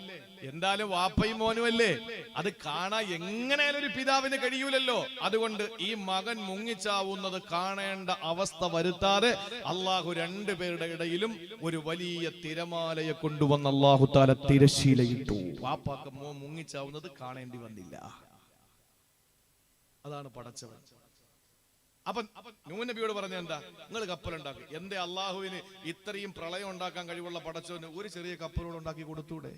എന്തായാലും വാപ്പയും മോനും അല്ലേ, അത് കാണാൻ എങ്ങനെയാലും ഒരു പിതാവിന് കഴിയൂലല്ലോ. അതുകൊണ്ട് ഈ മകൻ മുങ്ങിച്ചാവുന്നത് കാണേണ്ട അവസ്ഥ വരുത്താതെ അള്ളാഹു രണ്ടുപേരുടെ ഇടയിലും ഒരു വലിയ തിരമാലയെ കൊണ്ടുവന്ന് അള്ളാഹു താല തിരശീലയിട്ടു. വാപ്പാക്ക് മോൻ മുങ്ങിച്ചാവുന്നത് കാണേണ്ടി വന്നില്ല. അതാണ് പടച്ചവൻ. അപ്പൊ നൂഹ് നബിയോട് പറഞ്ഞ എന്താ? നിങ്ങൾ കപ്പലുണ്ടാക്കി. എന്തേ അള്ളാഹുവിന് ഇത്രയും പ്രളയം ഉണ്ടാക്കാൻ കഴിവുള്ള പടച്ചവന് ഒരു ചെറിയ കപ്പലോട് ഉണ്ടാക്കി കൊടുത്തൂടെ?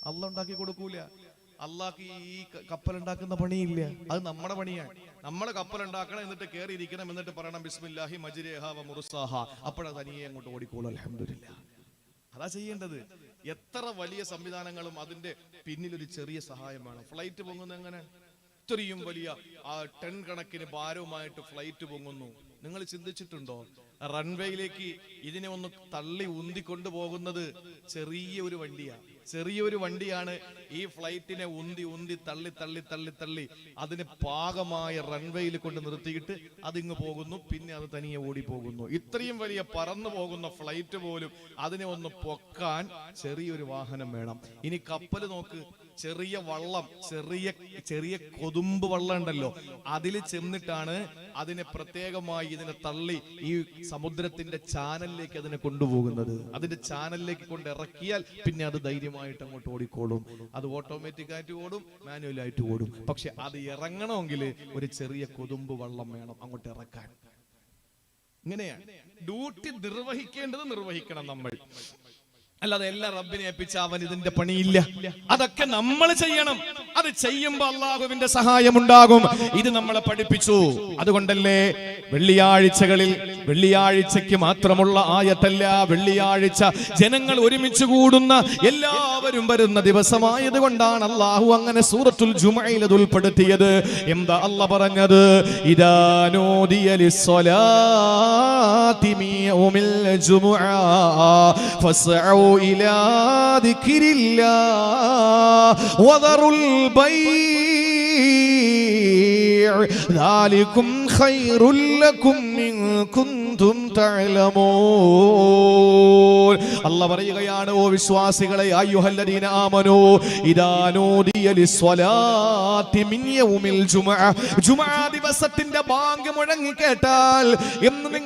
അള്ളാഹ് ഉണ്ടാക്കി കൊടുക്കൂല. അള്ളാഹ്ക്ക് ഈ കപ്പലുണ്ടാക്കുന്ന പണിയില്ല, അത് നമ്മുടെ പണിയാണ്. നമ്മള് കപ്പലുണ്ടാക്കണം, എന്നിട്ട് കയറി ഇരിക്കണം, എന്നിട്ട് പറയണം ബിസ്മില്ലാഹി മജ്രിഹാ വ മുർസാഹാ, അപ്പോഴത് തനിയെ അങ്ങോട്ട് ഓടിക്കോളും. അൽഹംദുലില്ലാ, അതാ ചെയ്യേണ്ടത്. എത്ര വലിയ സംവിധാനങ്ങളും അതിന്റെ പിന്നിൽ ഒരു ചെറിയ സഹായം വേണം. ഫ്ലൈറ്റ് പൊങ്ങുന്നത് എങ്ങനെ? ഇത്രയും വലിയ ടൺ കണക്കിന് ഭാരവുമായിട്ട് ഫ്ലൈറ്റ് പൊങ്ങുന്നു. നിങ്ങൾ ചിന്തിച്ചിട്ടുണ്ടോ? റൺവേയിലേക്ക് ഇതിനെ ഒന്ന് തള്ളി ഉന്തിക്കൊണ്ടു പോകുന്നത് ചെറിയൊരു വണ്ടിയാണ് ഈ ഫ്ലൈറ്റിനെ ഉന്തി തള്ളി അതിന് പാകമായ റൺവേയിൽ കൊണ്ട് നിർത്തിയിട്ട് അതിങ്ങ് പോകുന്നു, പിന്നെ അത് തനിയെ ഓടി പോകുന്നു. ഇത്രയും വലിയ പറന്നു പോകുന്ന ഫ്ലൈറ്റ് പോലും അതിനെ ഒന്ന് പൊക്കാൻ ചെറിയൊരു വാഹനം വേണം. ഇനി കപ്പൽ നോക്ക്, ചെറിയ വള്ളം, ചെറിയ കൊതുമ്പ് വള്ളം ഉണ്ടല്ലോ, അതിൽ ചെന്നിട്ടാണ് അതിനെ പ്രത്യേകമായി ഇതിനെ തള്ളി ഈ സമുദ്രത്തിന്റെ ചാനലിലേക്ക് അതിനെ കൊണ്ടുപോകുന്നത്. അതിന്റെ ചാനലിലേക്ക് കൊണ്ട് ഇറക്കിയാൽ പിന്നെ അത് ധൈര്യമായിട്ട് അങ്ങോട്ട് ഓടിക്കോളും. അത് ഓട്ടോമാറ്റിക് ആയിട്ട് ഓടും, മാനുവലായിട്ട് ഓടും. പക്ഷെ അത് ഇറങ്ങണമെങ്കിൽ ഒരു ചെറിയ കൊതുമ്പ് വള്ളം വേണം അങ്ങോട്ട് ഇറക്കാൻ. ഇങ്ങനെയാണ് ഡ്യൂട്ടി നിർവഹിക്കണം നമ്മൾ. അല്ലാതെ എല്ലാം റബ്ബിനെ ഏൽപ്പിച്ച അവൻ ഇതിന്റെ പണിയില്ല. അതൊക്കെ നമ്മൾ ചെയ്യണം. അത് ചെയ്യുമ്പോ അള്ളാഹുവിന്റെ സഹായം ഉണ്ടാകും. ഇത് നമ്മളെ പഠിപ്പിച്ചു. അതുകൊണ്ടല്ലേ വെള്ളിയാഴ്ചയ്ക്ക് മാത്രമുള്ള ആയത്തല്ല, വെള്ളിയാഴ്ച ജനങ്ങൾ ഒരുമിച്ച് കൂടുന്ന, എല്ലാവരും വരുന്ന ദിവസമായത് കൊണ്ടാണ് അള്ളാഹു അങ്ങനെ സൂറത്തുൽ ജുമുഅയിൽ അത് ഉൾപ്പെടുത്തിയത്. എന്താ അള്ളാഹ് പറഞ്ഞത്? ഇദാ നൂദിയ ലിസ്സലാത്തി മിൻ യൗമിൽ ജുമുഅ ഫസ്ഉ إلى ذكر الله وذروا البيع ذلكم خير لكم إن كنتم تعلمون. അല്ലാഹ് പറയുകയാണ്, ഓ വിശ്വാസികളെ, അയ്യുഹല്ലദീന ആമനൂ ഇദാ നൂദിയ ലിസ്സലാത്തി മിൻ യൗമിൽ ജുമുഅ, ജുമുഅ ദിവസത്തിന്റെ ബാങ്ക് മുഴങ്ങി കേട്ടാൽ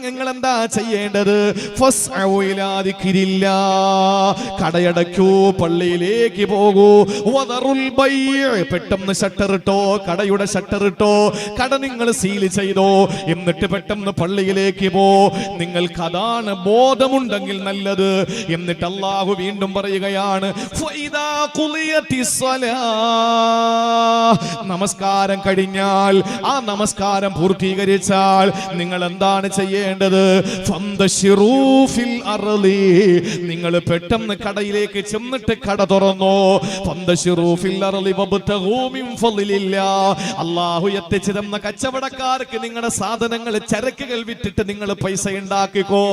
നിങ്ങൾ എന്താ ചെയ്യേണ്ടത്? ഫസ്ഉ ഇലാ ദിക്രില്ലാഹ്, കടയടക്കൂ, പള്ളിയിലേക്ക് പോകൂ. വദറുൽ ബൈഅ, പെട്ടെന്ന് ഷട്ടർ ഇട്ടോ, കടയുടെ ഷട്ടർ ഇട്ടോ, കട നിങ്ങൾ സീൽ ചെയ്തോ, എന്നിട്ട് പെട്ടെന്ന് പള്ളിയിലേക്ക് പോ. നിങ്ങൾക്ക് അതാണ് ബോധമുണ്ടെങ്കിൽ നല്ലത്. എന്നിട്ട് അല്ലാഹു വീണ്ടും പറയുകയാണ്, ഫഇദാ ഖുളിയത്തിസ്സലാഹ്, നമസ്കാരം കഴിഞ്ഞാൽ, ആ നമസ്കാരം പൂർത്തീകരിച്ചാൽ നിങ്ങൾ എന്താണ് ചെയ്യേണ്ടത്? ഫന്തശിറൂ ഫിൽ അർളി, നിങ്ങൾ പെട്ടെന്ന് കടയിലേക്ക് ചെന്നിട്ട് കട തുറന്നോ. ഫന്തശിറൂ ഫിൽ അർളി വബ്തഗൂ മിൻ ഫളിലില്ലാഹ്, അല്ലാഹു എത്തിച്ചു തന്ന കച്ചവടക്കാർക്ക് നിങ്ങളുടെ സാധനങ്ങൾ, ചരക്കുകൾ വിറ്റിട്ട് നിങ്ങൾ പൈസ ഉണ്ടാക്കിക്കോ.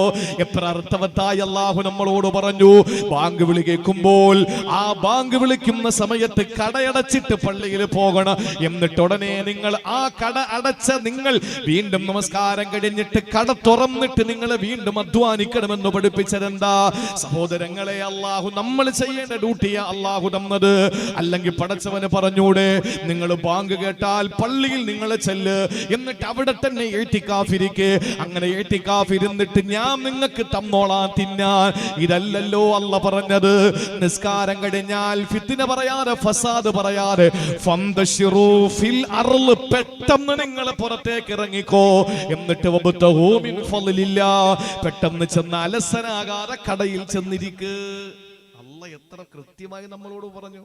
എത്ര അർത്ഥവത്തായി അള്ളാഹു നമ്മളോട് പറഞ്ഞു. ബാങ്ക് വിളി കേൾക്കുമ്പോൾ ആ ബാങ്ക് വിളിക്കുന്ന സമയത്ത് കടയടച്ചിട്ട് പള്ളിയിൽ പോകണം. എന്നിട്ട് ഉടനെ നിങ്ങൾ ആ കട അടച്ച നിങ്ങൾ വീണ്ടും നമസ്കാരം കഴിഞ്ഞിട്ട് കട തുറന്നിട്ട് നിങ്ങൾ വീണ്ടും അധ്വാനിക്കണമെന്ന് പഠിപ്പിച്ചതെന്താ? സഹോദരങ്ങളെ, അള്ളാഹു നമ്മൾ ചെയ്യേണ്ട ഡ്യൂട്ടിയാ അള്ളാഹു തന്നത്. അല്ലെങ്കിൽ പടച്ചവന് പറഞ്ഞൂടെ, നിങ്ങൾ ബാങ്ക് കേട്ടാൽ പള്ളിയിൽ നിങ്ങൾ ചെല്ല്, എന്നിട്ട് അവിടെ തന്നെ എഴുത്തിക്കാഫിരിക്കെ. അങ്ങനെ എഴുത്തിക്കാഫിരുന്നിട്ട് ഞാൻ നിങ്ങൾക്ക് തന്നോളാം തിന്നാൻ. ഇതല്ലല്ലോ അല്ല പറഞ്ഞത്. നിസ്കാരം കഴിഞ്ഞാൽ ഫിത്ന പറയാതെ, ഫസാദ് പറയാതെ, ഫന്തശിറൂ ഫിൽ അർള്, പെട്ടെന്ന് നിങ്ങൾ പുറത്തേക്ക് ഇറങ്ങിക്കോ. എന്നിട്ട് വബ്തഹൂ മിൻ ഫളില്ലാ, പെട്ടെന്ന് ചെന്ന് അലസനാകാതെ കടയിൽ ചെന്നിരിക്ക്. അല്ല എത്ര കൃത്യമായി നമ്മളോട് പറഞ്ഞു,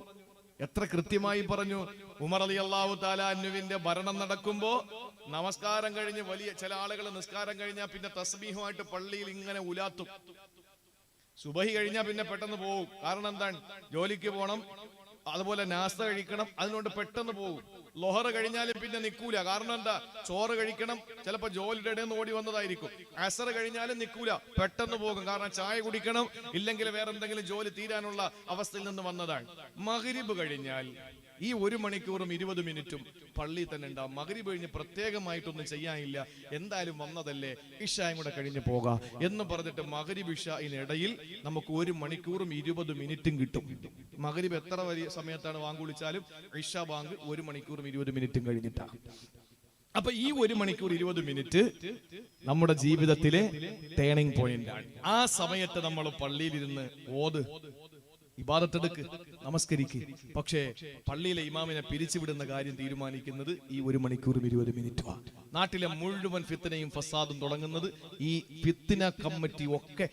എത്ര കൃത്യമായി പറഞ്ഞു. ഉമർ റളിയല്ലാഹു തആല അൻഹുവിന്റെ ഭരണം നടക്കുമ്പോ നമസ്കാരം കഴിഞ്ഞ് വലിയ ചില ആളുകൾ നിസ്കാരം കഴിഞ്ഞാൽ പിന്നെ തസ്ബീഹുമായിട്ട് പള്ളിയിൽ ഇങ്ങനെ ഉലാത്തും. സുബഹി കഴിഞ്ഞാൽ പിന്നെ പെട്ടെന്ന് പോകും. കാരണം എന്താണ്? ജോലിക്ക് പോകണം, അതുപോലെ നാസ്ത കഴിക്കണം, അതിനോട് പെട്ടെന്ന് പോകും. ലൊഹർ കഴിഞ്ഞാലും പിന്നെ നിൽക്കൂല. കാരണം എന്താ? ചോറ് കഴിക്കണം, ചിലപ്പോൾ ജോലിയുടെ ഇടയിൽ നിന്ന് ഓടി വന്നതായിരിക്കും. അസർ കഴിഞ്ഞാലും നിൽക്കൂല, പെട്ടെന്ന് പോകും. കാരണം ചായ കുടിക്കണം, ഇല്ലെങ്കിൽ വേറെ എന്തെങ്കിലും ജോലി തീരാനുള്ള അവസ്ഥയിൽ നിന്ന് വന്നതാണ്. മഗ്രിബ് കഴിഞ്ഞാൽ ഈ 1 മണിക്കൂറും 20 മിനിറ്റും പള്ളിയിൽ തന്നെ ഉണ്ടാവും. മഗ്രിബ് കഴിഞ്ഞ് പ്രത്യേകമായിട്ടൊന്നും ചെയ്യാനില്ല, എന്തായാലും വന്നതല്ലേ, ഇശായും കൂടെ കഴിഞ്ഞ് പോകാം എന്ന് പറഞ്ഞിട്ട് മഗ്രിബ് ഇശായിനിടയിൽ നമുക്ക് 1 മണിക്കൂറും 20 മിനിറ്റും കിട്ടും. മഗ്രിബ് എത്ര വലിയ സമയത്താണ് ബാങ്ക് വിളിച്ചാലും ഇശ ബാങ്ക് 1 മണിക്കൂറും 20 മിനിറ്റും കഴിഞ്ഞിട്ടാണ്. അപ്പൊ ഈ 1 മണിക്കൂർ 20 മിനിറ്റ് നമ്മുടെ ജീവിതത്തിലെ ടേണിംഗ് പോയിന്റ് ആണ്. ആ സമയത്ത് നമ്മൾ പള്ളിയിലിരുന്ന് ഓത്, ഇബാദത്തെടുക്ക്, നമസ്കരിക്ക്. പക്ഷേ പള്ളിയിലെ ഇമാമിനെ പിരിച്ചുവിടുന്ന കാര്യം തീരുമാനിക്കുന്നത് ഈ 1 മണിക്കൂറും 20 മിനിറ്റുമാണ്. നാട്ടിലെ മുഴുവൻ ഫിത്നയും ഫസാദും തുടങ്ങുന്നത് ഈ ഫിത്ന കമ്മിറ്റി ഒക്കെ.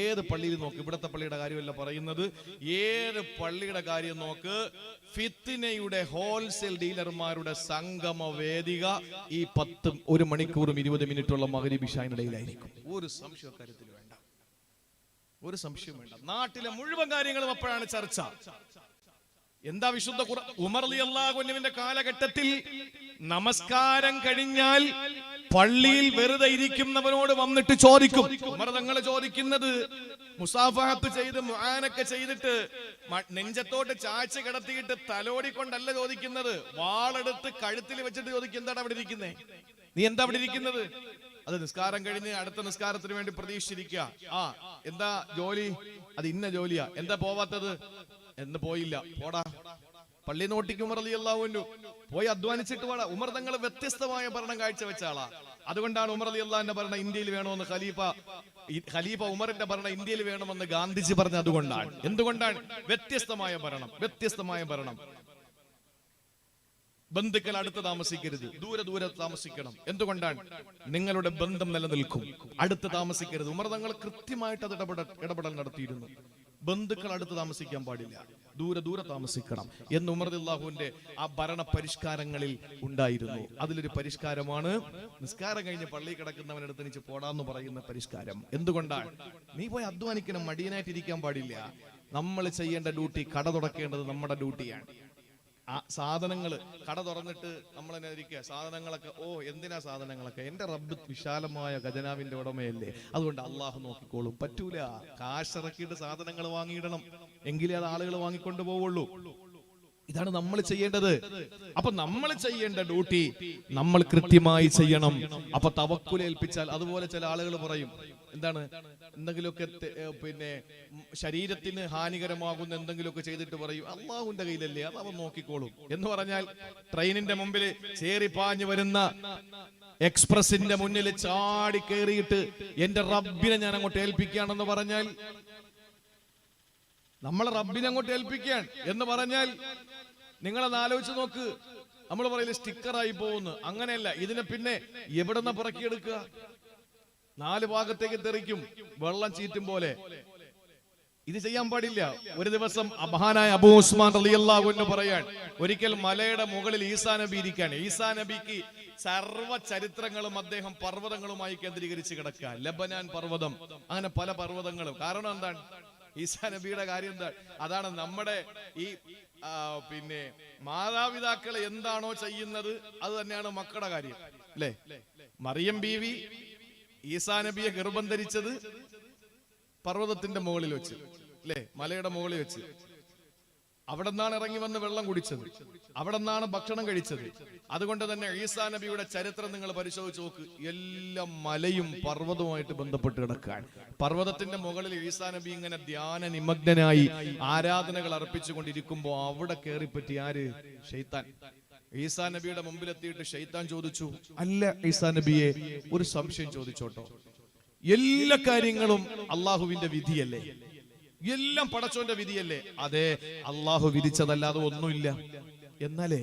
ഏത് പള്ളിയിൽ നോക്ക്, ഇവിടത്തെ പള്ളിയുടെ കാര്യമല്ല പറയുന്നത്, ഏത് പള്ളിയുടെ കാര്യം നോക്ക്, ഫിത്നയുടെ ഹോൾസെയിൽ ഡീലർമാരുടെ സംഗമ വേദിക ഈ 1 മണിക്കൂറും 20 മിനിറ്റുള്ള മഗ്രിബ് ഇശായിനിടയിലായിരിക്കും. ഒരു സംശയ കാര്യത്തിൽ വേണ്ട, ഒരു സംശയം വേണ്ട. നാട്ടിലെ മുഴുവൻ കാര്യങ്ങളും അപ്പോഴാണ് ചർച്ച. എന്താ വിശുദ്ധ ഖുർആൻ? ഉമർ റളിയല്ലാഹു അൻഹുവിന്റെ കാലഘട്ടത്തിൽ നമസ്കാരം കഴിഞ്ഞാൽ പള്ളിയിൽ വെറുതെ ഇരിക്കുന്നവനോട് വന്നിട്ട് ചോദിക്കും. ഉമർ തങ്ങൾ ചോദിക്കുന്നത് മുസാഫഹത്ത് ചെയ്ത് മുആനൊക്കെ ചെയ്തിട്ട് നെഞ്ചത്തോട്ട് ചാഴ്ച കിടത്തിയിട്ട് തലോടിക്കൊണ്ടല്ല ചോദിക്കുന്നത്. വാളെടുത്ത് കഴുത്തിൽ വെച്ചിട്ട് ചോദിക്കും, എന്താണ് അവിടെ ഇരിക്കുന്നേ? നീ എന്താ അവിടെ ഇരിക്കുന്നത്? അത് നിസ്കാരം കഴിഞ്ഞ് അടുത്ത നിസ്കാരത്തിന് വേണ്ടി പ്രതീക്ഷിച്ചിരിക്കുക. ആ എന്താ ജോലി? അത് ഇന്ന ജോലിയാ. എന്താ പോവാത്തത്? എന്ന് പോയില്ല, പോടാ. പള്ളി നോട്ടിക്ക് ഉമർ റളിയല്ലാഹു അൻഹു പോയി അധ്വാനിച്ചിട്ട് വേണം. ഉമർ തങ്ങൾ വ്യത്യസ്തമായ ഭരണം കാഴ്ചവെച്ച ആളാ. അതുകൊണ്ടാണ് ഉമർ റളിയല്ലാഹുവിന്റെ ഭരണം ഇന്ത്യയിൽ വേണമെന്ന് ഖലീഫ ഉമറിന്റെ ഭരണം ഇന്ത്യയിൽ വേണമെന്ന് ഗാന്ധിജി പറഞ്ഞ അതുകൊണ്ടാണ്. എന്തുകൊണ്ടാണ്? വ്യത്യസ്തമായ ഭരണം. ബന്ധുക്കൾ അടുത്ത് താമസിക്കരുത്, ദൂരെ താമസിക്കണം. എന്തുകൊണ്ടാണ്? നിങ്ങളുടെ ബന്ധം നിലനിൽക്കും. അടുത്ത് താമസിക്കരുത്. ഉമർ തങ്ങൾ കൃത്യമായിട്ട് അത് ഇടപെടൽ നടത്തിയിരുന്നു. ബന്ധുക്കൾ അടുത്ത് താമസിക്കാൻ പാടില്ല, ദൂരെ താമസിക്കണം എന്ന് ഉമർ റളിയല്ലാഹുവിന്റെ ആ ഭരണ പരിഷ്കാരങ്ങളിൽ ഉണ്ടായിരുന്നു. അതിലൊരു പരിഷ്കാരമാണ് നിസ്കാരം കഴിഞ്ഞ് പള്ളിയിൽ കിടക്കുന്നവനടുത്ത് എനിക്ക് പോടാന്ന് പറയുന്ന പരിഷ്കാരം. എന്തുകൊണ്ടാണ്? നീ പോയി അധ്വാനിക്കണം, മടിയനായിട്ടിരിക്കാൻ പാടില്ല. നമ്മൾ ചെയ്യേണ്ട ഡ്യൂട്ടി, കട തുറക്കേണ്ടത് നമ്മുടെ ഡ്യൂട്ടിയാണ്. സാധനങ്ങൾ കട തുറന്നിട്ട് നമ്മൾ തന്നെ ഇരിക്കുക. സാധനങ്ങളൊക്കെ എന്തിനാ സാധനങ്ങളൊക്കെ? എന്റെ റബ്ബ് വിശാലമായ ഖജനാവിന്റെ ഉടമയല്ലേ, അതുകൊണ്ട് അള്ളാഹു നോക്കിക്കോളും. പറ്റൂല, കാശിറക്കിയിട്ട് സാധനങ്ങൾ വാങ്ങിയിടണം, എങ്കിലേ അത് ആളുകൾ വാങ്ങിക്കൊണ്ട് പോവുള്ളൂ. ഇതാണ് നമ്മൾ ചെയ്യേണ്ടത്. അപ്പൊ നമ്മൾ ചെയ്യേണ്ട ഡ്യൂട്ടി നമ്മൾ കൃത്യമായി ചെയ്യണം. അപ്പൊ തവക്കുൽ ഏൽപ്പിച്ചാൽ, അതുപോലെ ചില ആളുകൾ പറയും, എന്താണ്, എന്തെങ്കിലുമൊക്കെ പിന്നെ ശരീരത്തിന് ഹാനികരമാകുന്ന എന്തെങ്കിലുമൊക്കെ ചെയ്തിട്ട് പറയും, അള്ളാഹുവിന്റെ കയ്യിലല്ലേ, അത് അവൻ നോക്കിക്കോളും എന്ന് പറഞ്ഞാൽ, ട്രെയിനിന്റെ മുമ്പിൽ ചേറിപ്പാഞ്ഞു വരുന്ന എക്സ്പ്രസിന്റെ മുന്നിൽ ചാടി കയറിയിട്ട് എന്റെ റബ്ബിനെ ഞാൻ അങ്ങോട്ട് ഏൽപ്പിക്കുകയാണെന്ന് പറഞ്ഞാൽ, നമ്മളെ റബ്ബിനെ അങ്ങോട്ട് ഏൽപ്പിക്കുകയാണ് എന്ന് പറഞ്ഞാൽ, നിങ്ങളത് ആലോചിച്ച് നോക്ക്. നമ്മൾ പറയില്ല സ്റ്റിക്കറായി പോകുന്നു. അങ്ങനെയല്ല, ഇതിനെ പിന്നെ എവിടെന്ന പുറക്കിയെടുക്കുക? 4 ഭാഗത്തേക്ക് തെറിക്കും, വെള്ളം ചീറ്റും പോലെ. ഇത് ചെയ്യാൻ പാടില്ല. ഒരു ദിവസം മഹാനായ അബൂ ഉസ്മാൻ റളിയല്ലാഹു അൻഹു പറയാൻ, ഒരിക്കൽ മലയുടെ മുകളിൽ ഈസാ നബി ഇരിക്കുകയാണ്. ഈസാ നബിക്ക് സർവ്വ ചരിത്രങ്ങളും അദ്ദേഹം പർവ്വതങ്ങളുമായി കേന്ദ്രീകരിച്ച് കിടക്കുക. ലബനാൻ പർവ്വതം, അങ്ങനെ പല പർവ്വതങ്ങളും. കാരണം എന്താണ്? ഈസാ നബിയുടെ കാര്യം എന്താണ്? അതാണ് നമ്മുടെ ഈ പിന്നെ മാതാപിതാക്കൾ എന്താണോ ചെയ്യുന്നത് അത് തന്നെയാണ് മക്കളുടെ കാര്യം, അല്ലേ? മറിയം ബീവി ഈസാ നബിയെ ഗർഭം ധരിച്ചത് പർവ്വതത്തിന്റെ മുകളിൽ വെച്ച്, അല്ലേ, മലയുടെ മുകളിൽ വെച്ച്. അവിടെ നിന്നാണ് ഇറങ്ങി വന്ന് വെള്ളം കുടിച്ചത്, അവിടെ നിന്നാണ് ഭക്ഷണം കഴിച്ചത്. അതുകൊണ്ട് തന്നെ ഈസാ നബിയുടെ ചരിത്രം നിങ്ങൾ പരിശോധിച്ച് നോക്ക്, എല്ലാം മലയും പർവ്വതവുമായിട്ട് ബന്ധപ്പെട്ട് കിടക്കുകയാണ്. പർവ്വതത്തിന്റെ മുകളിൽ ഈസാ നബി ഇങ്ങനെ ധ്യാന നിമഗ്നനായി ആരാധനകൾ അർപ്പിച്ചുകൊണ്ടിരിക്കുമ്പോ അവിടെ കയറിപ്പറ്റി ആര്? ശൈത്താൻ. ഈസാ നബിയുടെ മുമ്പിലെത്തിയിട്ട് ശൈത്താൻ ചോദിച്ചു, അല്ല ഈസാ നബിയെ, ഒരു സംശയം ചോദിച്ചോട്ടോ, എല്ലാ കാര്യങ്ങളും അള്ളാഹുവിന്റെ വിധിയല്ലേ? എല്ലാം പടച്ചോന്റെ വിധിയല്ലേ? അതെ, അള്ളാഹു വിധിച്ചതല്ലാതെ ഒന്നുമില്ല. എന്നാലേ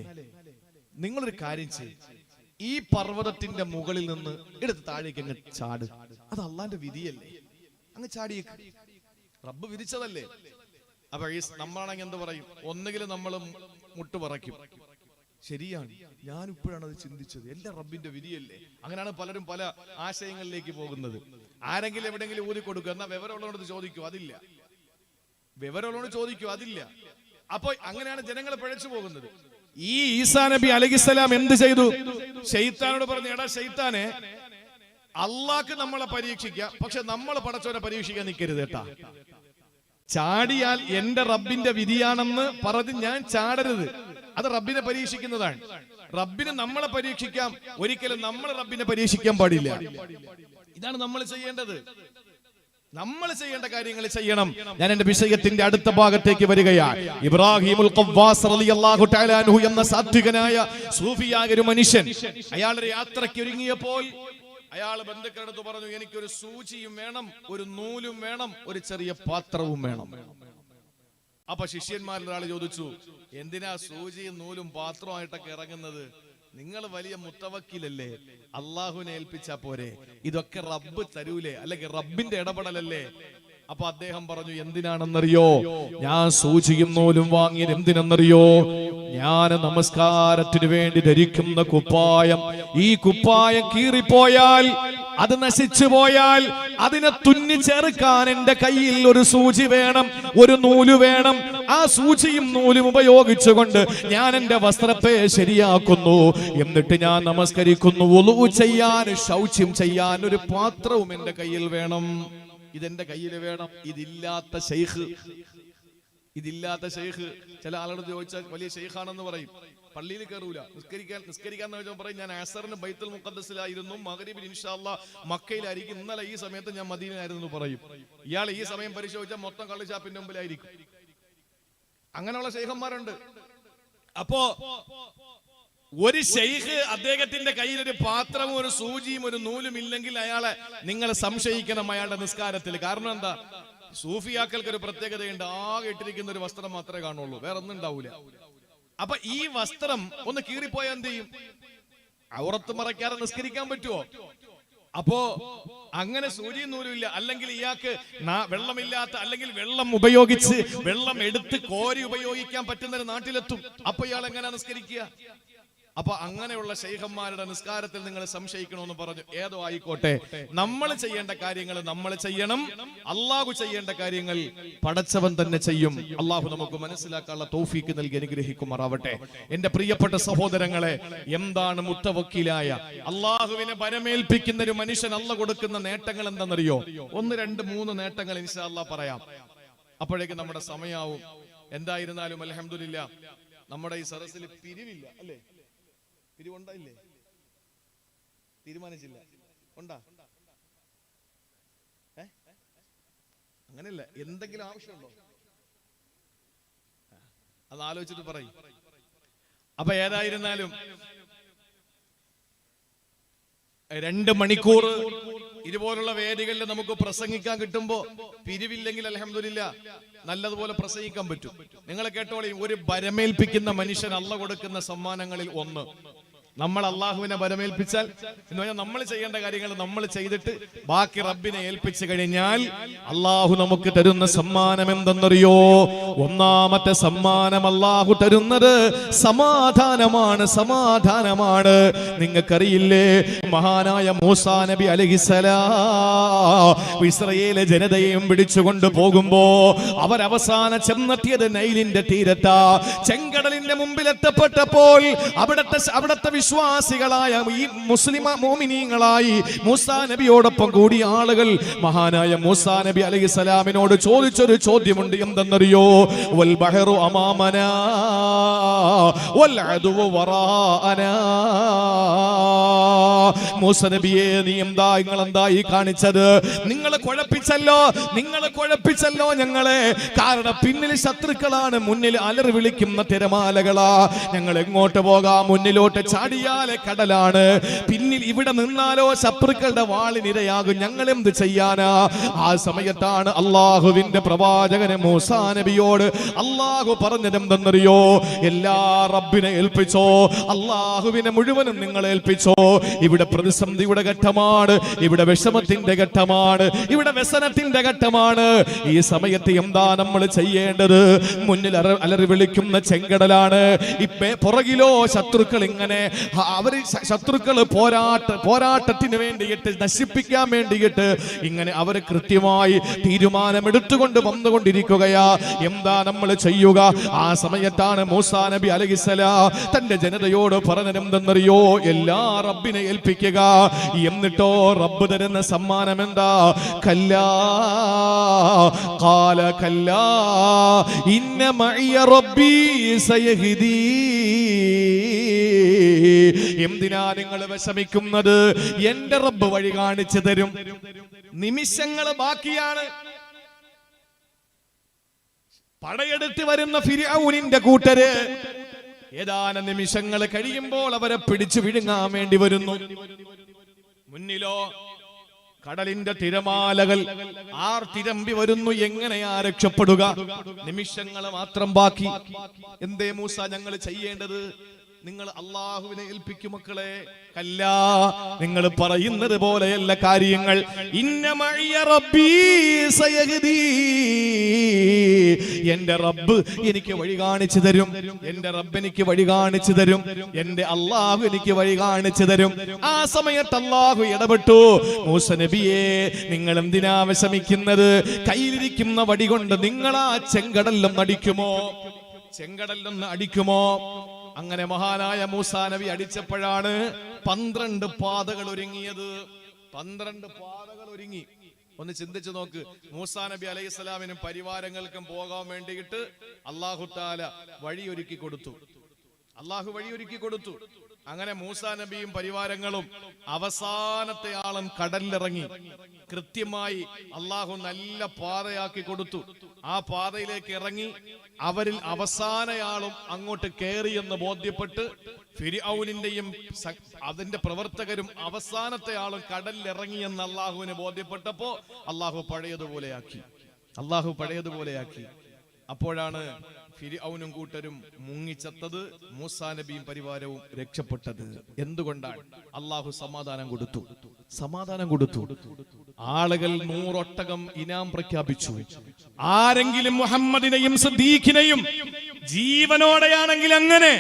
നിങ്ങളൊരു കാര്യം ചെയ്യും, ഈ പർവ്വതത്തിന്റെ മുകളിൽ നിന്ന് എടുത്ത് താഴേക്ക് അങ്ങ് ചാട്. അത് അള്ളാന്റെ വിധിയല്ലേ? അങ്ങ് ചാടിയേക്ക്, റബ്ബ് വിധിച്ചതല്ലേ. അപ്പൊ നമ്മളാണെങ്കിൽ എന്ത് പറയും? ഒന്നുകിൽ നമ്മൾ മുട്ടുപറയ്ക്കും, ശരിയാണ്, ഞാൻ ഇപ്പോഴാണ് അത് ചിന്തിച്ചത്, എല്ലാം റബ്ബിന്റെ വിധിയല്ലേ. അങ്ങനെയാണ് പലരും പല ആശയങ്ങളിലേക്ക് പോകുന്നത്. ആരെങ്കിലും എവിടെയെങ്കിലും ഊതി കൊടുക്കുക, എന്നാ വിവരമുള്ളവരോട് ചോദിക്കൂ, അതില്ല. വിവരമുള്ളവരോട് ചോദിക്കൂ, അതില്ല. അപ്പൊ അങ്ങനെയാണ് ജനങ്ങൾ പിഴച്ചു പോകുന്നത്. ഈ ഈസാ നബി അലൈഹിസ്സലാം എന്ത് ചെയ്തു? ശൈത്താനോട് പറഞ്ഞു, എടാ ശൈത്താനെ, അള്ളാഹ്ക്ക് നമ്മളെ പരീക്ഷിക്കാം, പക്ഷെ നമ്മൾ പടച്ചവനെ പരീക്ഷിക്കാൻ നിൽക്കരുത് കേട്ടാ. ചാടിയാൽ എന്റെ റബ്ബിന്റെ വിധിയാണെന്ന് പറഞ്ഞ് ഞാൻ ചാടരുത്. അത് റബ്ബിനെ പരീക്ഷിക്കുന്നതാണ്. റബ്ബിനെ നമ്മളെ പരീക്ഷിക്കാം, ഒരിക്കലും നമ്മൾ റബ്ബിനെ പരീക്ഷിക്കാൻ പാടില്ല. ഇതാണ് നമ്മൾ ചെയ്യേണ്ടത്. നമ്മൾ ചെയ്യേണ്ട കാര്യങ്ങൾ ചെയ്യണം. ഞാൻ എന്റെ വിഷയത്തിന്റെ അടുത്ത ഭാഗത്തേക്ക് വരികയാണ്. ഇബ്രാഹിമുൽ ഖവ്വാസ് റളിയല്ലാഹു തആല അൻഹു എന്ന സാത്വികനായ സൂഫിയായ ഒരു മനുഷ്യൻ, അയാളുടെ യാത്രയ്ക്ക് ഒരുങ്ങിയപ്പോൾ അയാൾ ബന്ധുക്കളടുത്ത് പറഞ്ഞു, എനിക്കൊരു സൂചിയും വേണം, ഒരു നൂലും വേണം, ഒരു ചെറിയ പാത്രവും വേണം. അപ്പൊ ശിഷ്യന്മാരിൽ ഒരാൾ ചോദിച്ചു, എന്തിനാ സൂചിയും നൂലും പാത്രമായിട്ടൊക്കെ ഇറങ്ങുന്നത്? നിങ്ങൾ വലിയ മുത്തവക്കിലല്ലേ, അള്ളാഹുവിനെ ഏൽപ്പിച്ചാ പോരെ, ഇതൊക്കെ റബ്ബ് തരൂലേ, അല്ലെങ്കിൽ റബ്ബിന്റെ ഇടപെടലല്ലേ? അപ്പൊ അദ്ദേഹം പറഞ്ഞു, എന്തിനാണെന്നറിയോ, ഞാൻ സൂചിയും നൂലും വാങ്ങിയത് എന്തിനെന്നറിയോ, ഞാൻ നമസ്കാരത്തിന് വേണ്ടി ധരിക്കുന്ന കുപ്പായം, ഈ കുപ്പായം കീറിപ്പോയാൽ, അത് നശിച്ചു പോയാൽ, അതിനെ തുന്നിച്ചേർക്കാൻ എന്റെ കയ്യിൽ ഒരു സൂചി വേണം, ഒരു നൂല് വേണം. ആ സൂചിയും നൂലും ഉപയോഗിച്ചുകൊണ്ട് ഞാൻ എന്റെ വസ്ത്രത്തെ ശരിയാക്കുന്നു, എന്നിട്ട് ഞാൻ നമസ്കരിക്കുന്നു. വുളൂ ചെയ്യാൻ, ശൗച്യം ചെയ്യാൻ ഒരു പാത്രവും എന്റെ കയ്യിൽ വേണം. ഇതെന്റെ കയ്യിൽ വേണം. ഇതില്ലാത്ത ഷെയ്ഖ് ചില ആളുകൾ ചോദിച്ചാൽ വലിയ ഷെയ്ഖാണെന്ന് പറയും, പള്ളിയിൽ കയറൂല, നിസ്കരിക്കാൻ പറയും, ഞാൻ അസറിന് ബൈത്തുൽ മുഖദ്ദസിലായിരുന്നു, മഗ്രിബിൽ ഇൻഷാ അല്ലാഹ് മക്കയിലായിരിക്കും, ഇന്നലെ ഈ സമയത്ത് ഞാൻ മദീനയിലായിരുന്നു പറയും. ഇയാൾ ഈ സമയം പരിശോധിച്ചാൽ മൊത്തം കള്ളിഷാപ്പിന്റെ മുമ്പിലായിരിക്കും. അങ്ങനെയുള്ള ഷെയ്ഖന്മാരുണ്ട്. അപ്പോ ഒരു ഷെയ്ഖ് അദ്ദേഹത്തിന്റെ കയ്യിൽ ഒരു പാത്രവും ഒരു സൂചിയും ഒരു നൂലും ഇല്ലെങ്കിൽ അയാളെ നിങ്ങൾ സംശയിക്കണം അയാളുടെ നിസ്കാരത്തിൽ. കാരണം എന്താ? സൂഫിയാക്കൾക്ക് ഒരു പ്രത്യേകതയുണ്ട്, ആകെ ഇട്ടിരിക്കുന്ന ഒരു വസ്ത്രം മാത്രമേ കാണുള്ളൂ, വേറെ ഒന്നും ഉണ്ടാവൂല. അപ്പൊ ഈ വസ്ത്രം ഒന്ന് കീറിപ്പോയാൽ എന്ത് ചെയ്യും? ഔറത്ത് മറയ്ക്കാതെ നിസ്കരിക്കാൻ പറ്റുമോ? അപ്പോ അങ്ങനെ സൂചിയും നൂലും ഇല്ല, അല്ലെങ്കിൽ ഇയാൾക്ക് വെള്ളമില്ലാത്ത, അല്ലെങ്കിൽ വെള്ളം ഉപയോഗിച്ച് വെള്ളം എടുത്ത് കോരി ഉപയോഗിക്കാൻ പറ്റുന്ന ഒരു നാട്ടിലെത്തും. അപ്പൊ ഇയാൾ എങ്ങനെ നിസ്കരിക്കുക? അപ്പൊ അങ്ങനെയുള്ള ശൈഖന്മാരുടെ നിസ്കാരത്തിൽ നിങ്ങൾ സംശയിക്കണമെന്ന് പറഞ്ഞു. ഏതോ ആയിക്കോട്ടെ, നമ്മൾ ചെയ്യേണ്ട കാര്യങ്ങൾ നമ്മൾ ചെയ്യണം. അള്ളാഹു ചെയ്യേണ്ട കാര്യങ്ങൾ പടച്ചവൻ തന്നെ ചെയ്യും. അള്ളാഹു നമുക്ക് മനസ്സിലാക്കാനുള്ള തൗഫീക്ക് നൽകി അനുഗ്രഹിക്കുമാറാവട്ടെ. എന്റെ പ്രിയപ്പെട്ട സഹോദരങ്ങളെ, എന്താണ് മുത്തവക്കിലായ അള്ളാഹുവിനെ ഭരമേൽപ്പിക്കുന്ന ഒരു മനുഷ്യൻ അള്ളാഹു കൊടുക്കുന്ന നേട്ടങ്ങൾ എന്താണെന്നറിയോ? 1, 2, 3 നേട്ടങ്ങൾ ഇൻഷാ അല്ലാഹ് പറയാം. അപ്പോഴേക്കും നമ്മുടെ സമയാവും. എന്തായിരുന്നാലും അൽഹംദുലില്ലാ, നമ്മുടെ ഈ സദസ്സിൽ പിരിവില്ല, അല്ലേ? പിരിവുണ്ടായില്ലേ? തീരുമാനിച്ചില്ല, ഉണ്ടാ? അങ്ങനെയല്ല, എന്തെങ്കിലും ആവശ്യമുണ്ടോ? അത് ആലോചിച്ചിട്ട് പറയും. അപ്പൊ ഏതായിരുന്നാലും 2 മണിക്കൂർ ഇതുപോലുള്ള വേദികളിൽ നമുക്ക് പ്രസംഗിക്കാൻ കിട്ടുമ്പോ പിരിവില്ലെങ്കിൽ അൽഹംദുലില്ലാ നല്ലതുപോലെ പ്രസംഗിക്കാൻ പറ്റും. നിങ്ങളെ കേട്ടോളി, ഒരു ഭരമേൽപ്പിക്കുന്ന മനുഷ്യൻ അള്ളാഹു കൊടുക്കുന്ന സമ്മാനങ്ങളിൽ ഒന്ന്, നമ്മൾ അള്ളാഹുവിനെ ഭരമേൽപ്പിച്ചാൽ എന്ന് പറഞ്ഞാൽ നമ്മൾ ചെയ്യേണ്ട കാര്യങ്ങൾ നമ്മൾ ചെയ്തിട്ട് ബാക്കി റബ്ബിനെ ഏൽപ്പിച്ചു കഴിഞ്ഞാൽ അള്ളാഹു നമുക്ക് തരുന്ന സമ്മാനം എന്തെന്നറിയോ? ഒന്നാമത്തെ സമ്മാനം അള്ളാഹു തരുന്നത് സമാധാനമാണ്. സമാധാനമാണ്. നിങ്ങൾക്കറിയില്ലേ, മഹാനായ മൂസാ നബി അലൈഹിസ്സലാം ഇസ്രായേൽ ജനതയെയും പിടിച്ചുകൊണ്ട് പോകുമ്പോ അവരവസാനം ചെന്നെത്തിയത് നൈലിന്റെ തീരത്താ. ചെങ്കടലിന്റെ മുമ്പിൽ എത്തപ്പെട്ടപ്പോൾ അവിടത്തെ സത്യവിശ്വാസികളായ ഈ മുസ്ലിം മോമിനീങ്ങളായി മൂസാ നബിയോടൊപ്പം കൂടിയ ആളുകൾ മഹാനായ മൂസാ നബി അലൈഹിസ്സലാമിനോട് ചോദിച്ചൊരു ചോദ്യമുണ്ട്. എന്തെന്നറിയോ? വൽ ബഹറു അമാമനാ വൽ അദുവു വറാഅനാ. മൂസ നബിയെ, നീ എന്താ ഈ കാണിച്ചത്? നിങ്ങൾ കുഴപ്പിച്ചല്ലോ ഞങ്ങളെ. കാരണം പിന്നിൽ ശത്രുക്കളാണ്, മുന്നിൽ അലറി വിളിക്കുന്ന തിരമാലകളാ. ഞങ്ങൾ എങ്ങോട്ട് പോകാം? മുന്നിലോട്ട് ചാടിയാലെ കടലാണ്, പിന്നിൽ ഇവിടെ നിന്നാലോ ശത്രുക്കളുടെ വാളിനിരയാകും. ഞങ്ങൾ എന്ത് ചെയ്യാനാ? ആ സമയത്താണ് അള്ളാഹുവിന്റെ പ്രവാചകനെ മൂസാ നബിയോട് അള്ളാഹു പറഞ്ഞതെന്തെന്നറിയോ? എല്ലാ റബ്ബിനെ ഏൽപ്പിച്ചോ, അള്ളാഹുവിനെ മുഴുവനും നിങ്ങൾ ഏൽപ്പിച്ചോ. ഇവിടെ പ്രതിസന്ധിയുടെ ഘട്ടമാണ്, ഇവിടെ വിഷമത്തിന്റെ ഘട്ടമാണ്, ഇവിടെ വ്യസനത്തിന്റെ ഘട്ടമാണ്. ഈ സമയത്ത് എന്താ നമ്മൾ ചെയ്യേണ്ടത്? മുന്നിൽ അലറി വിളിക്കുന്ന ചെങ്കടലാണ്, പുറകിലോ ശത്രുക്കൾ. ഇങ്ങനെ ശത്രുക്കൾ പോരാട്ടത്തിന് വേണ്ടിയിട്ട്, നശിപ്പിക്കാൻ വേണ്ടിയിട്ട് ഇങ്ങനെ അവർ കൃത്യമായി തീരുമാനമെടുത്തുകൊണ്ട് വന്നുകൊണ്ടിരിക്കുകയാ. എന്താ നമ്മൾ ചെയ്യുക? ആ സമയത്താണ് മൂസാ നബി അലൈഹിസ്സലാം തന്റെ ജനതയോട് പറഞ്ഞതെന്തെന്നറിയോ? എല്ലാ റബ്ബിനെ ഏൽപ്പിക്കുക. എന്നിട്ടോ റബ്ബ് തരുന്ന സമ്മാനം എന്താ? കല്ലാ ഖാല കല്ലാ ഇന്ന മഇയ റബ്ബി സയഹ്ദീ. എന്തിനാ നിങ്ങൾ വിഷമിക്കുന്നത്? എന്റെ റബ്ബ് വഴി കാണിച്ചു തരും. നിമിഷങ്ങൾ ബാക്കിയാണ്. പടയെടുത്ത് വരുന്ന ഫിർഔനിന്റെ കൂട്ടര് ഏതാനും നിമിഷങ്ങൾ കഴിയുമ്പോൾ അവരെ പിടിച്ചു വിഴുങ്ങാൻ വേണ്ടി വരുന്നു. മുന്നിലോ കടലിന്റെ തിരമാലകൾ ആർത്തിരമ്പി വരുന്നു. എങ്ങനെയാ രക്ഷപ്പെടുക? നിമിഷങ്ങൾ മാത്രം ബാക്കി. എന്തേ മൂസ ഞങ്ങൾ ചെയ്യേണ്ടത്? നിങ്ങൾ അള്ളാഹുവിനെ ഏൽപ്പിക്കും മക്കളെ. കല്ലാ, നിങ്ങൾ പറയുന്നത് പോലെയല്ല കാര്യങ്ങൾ. ഇന്ന മഇയ റബ്ബീ സയഹ്ദീ. എന്റെ റബ്ബ് എനിക്ക് വഴി കാണിച്ചു തരും. എന്റെ റബ്ബ് എനിക്ക് വഴി കാണിച്ചു തരും. എന്റെ അള്ളാഹു എനിക്ക് വഴി കാണിച്ചു തരും. ആ സമയത്ത് അള്ളാഹു ഇടപെട്ടു. മൂസ നബിയെ, നിങ്ങൾ എന്തിനാ വിഷമിക്കുന്നത്? കയ്യിലിരിക്കുന്ന വടി കൊണ്ട് നിങ്ങൾ ആ ചെങ്കടലിലൊന്ന് അടിക്കുമോ? അങ്ങനെ മഹാനായ മൂസാ നബി അടിച്ചപ്പോഴാണ് 12 പാതകൾ ഒരുങ്ങിയത്. 12 പാതകൾ ഒരുങ്ങി. ഒന്ന് ചിന്തിച്ചു നോക്ക്. മൂസാ നബി അലൈഹിസ്സലാമിനും പരിവാരങ്ങൾക്കും പോകാൻ വേണ്ടിയിട്ട് അല്ലാഹു തആല വഴിയൊരുക്കി കൊടുത്തു. അങ്ങനെ മൂസാ നബിയും പരിവാരങ്ങളും അവസാനത്തെ ആളും കടലിലിറങ്ങി. കൃത്യമായി അള്ളാഹു നല്ല പാതയാക്കി കൊടുത്തു. ആ പാതയിലേക്ക് ഇറങ്ങി അവരിൽ അവസാനയാളും അങ്ങോട്ട് കയറി എന്ന് ബോധ്യപ്പെട്ട് ഫിർഔനിന്റെയും അതിന്റെ പ്രവർത്തകരും അവസാനത്തെ ആളും കടലിലിറങ്ങി എന്ന് അള്ളാഹുവിന് ബോധ്യപ്പെട്ടപ്പോ അള്ളാഹു പഴയതുപോലെയാക്കി. അപ്പോഴാണ് ഫിർഔനും കൂട്ടരും മുങ്ങിച്ചത്തത്, മൂസാ നബിയും പരിവാരവും രക്ഷപ്പെട്ടത്. എന്തുകൊണ്ടാണ്? അള്ളാഹു സമാധാനം കൊടുത്തു. ആളുകൾ 100 ഒട്ടകം ഇനാം പ്രഖ്യാപിച്ചു. ആരെങ്കിലും മുഹമ്മദിനെയും സിദ്ദീഖിനെയും ജീവനോടെയാണെങ്കിൽ അങ്ങനെ,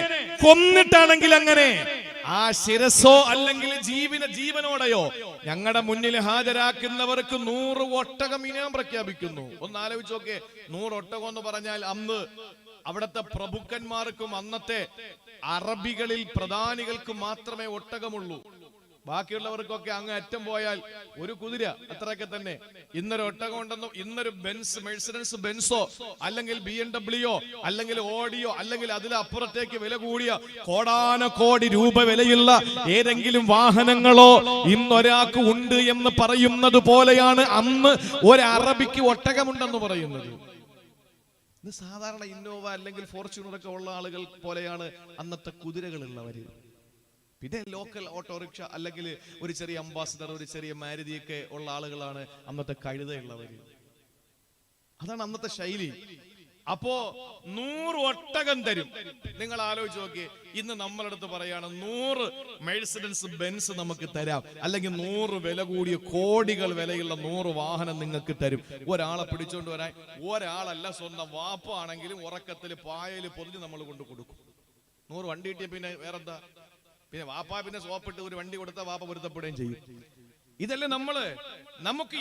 കൊന്നിട്ടാണെങ്കിൽ അങ്ങനെ, ആ ശിരസോ അല്ലെങ്കിൽ ജീവനോടെയോ ഞങ്ങളുടെ മുന്നിൽ ഹാജരാക്കുന്നവർക്ക് 100 ഒട്ടകം ഇനാം പ്രഖ്യാപിക്കുന്നു. ഒന്ന് ആലോചിച്ച് നോക്കേ. 100 ഒട്ടകം എന്ന് പറഞ്ഞാൽ അന്ന് അവിടുത്തെ പ്രഭുക്കന്മാർക്കും അന്നത്തെ അറബികളിൽ പ്രധാനികൾക്കും മാത്രമേ ഒട്ടകമുള്ളൂ. ബാക്കിയുള്ളവർക്കൊക്കെ അങ്ങ് അറ്റം പോയാൽ ഒരു കുതിര, അത്രയൊക്കെ തന്നെ. ഇന്നൊരു ഒട്ടകം ഉണ്ടെന്നോ, ഇന്നൊരു മെഴ്സിഡൻസ് ബെൻസോ അല്ലെങ്കിൽ BMW അല്ലെങ്കിൽ ഓഡിയോ അല്ലെങ്കിൽ അതിലപ്പുറത്തേക്ക് വില കൂടിയ കോടാനകോടി രൂപ വിലയുള്ള ഏതെങ്കിലും വാഹനങ്ങളോ ഇന്നൊരാൾക്ക് ഉണ്ട് എന്ന് പറയുന്നത് പോലെയാണ് അന്ന് ഒരു അറബിക്ക് ഒട്ടകമുണ്ടെന്ന് പറയുന്നത്. ഇത് സാധാരണ ഇന്നോവ അല്ലെങ്കിൽ ഫോർച്യൂണറൊക്കെ ഉള്ള ആളുകൾ പോലെയാണ് അന്നത്തെ കുതിരകളുള്ളവര്. പിന്നെ ലോക്കൽ ഓട്ടോറിക്ഷ അല്ലെങ്കിൽ ഒരു ചെറിയ അംബാസഡർ, ഒരു ചെറിയ മാരുതിയൊക്കെ ഉള്ള ആളുകളാണ് അന്നത്തെ കഴുതയുള്ളവര്. അതാണ് അന്നത്തെ ശൈലി. അപ്പോ 100 ഒട്ടകം തരും. നിങ്ങൾ ആലോചിച്ച് നോക്കിയേ. ഇന്ന് നമ്മളടുത്ത് പറയാണ് 100 മെഴ്സിഡൻസ് ബെൻസ് നമുക്ക് തരാം, അല്ലെങ്കിൽ 100 വില കൂടിയ കോടികൾ വിലയുള്ള 100 വാഹനം നിങ്ങൾക്ക് തരും. ഒരാളെ പിടിച്ചോണ്ട് വരാൻ ഒരാളല്ല, സ്വന്തം വാപ്പ ആണെങ്കിലും ഉറക്കത്തിൽ പായല് പൊതിഞ്ഞ് നമ്മൾ കൊണ്ട് കൊടുക്കും. 100 വണ്ടി കിട്ടിയ പിന്നെ വേറെന്താ? പിന്നെ വാപ്പ പിന്നെ സോപ്പിട്ട് ഒരു വണ്ടി കൊടുത്താൽ വാപ്പ പൊരുത്തപ്പെടുകയും ചെയ്യും. ഇതല്ലേ നമുക്ക്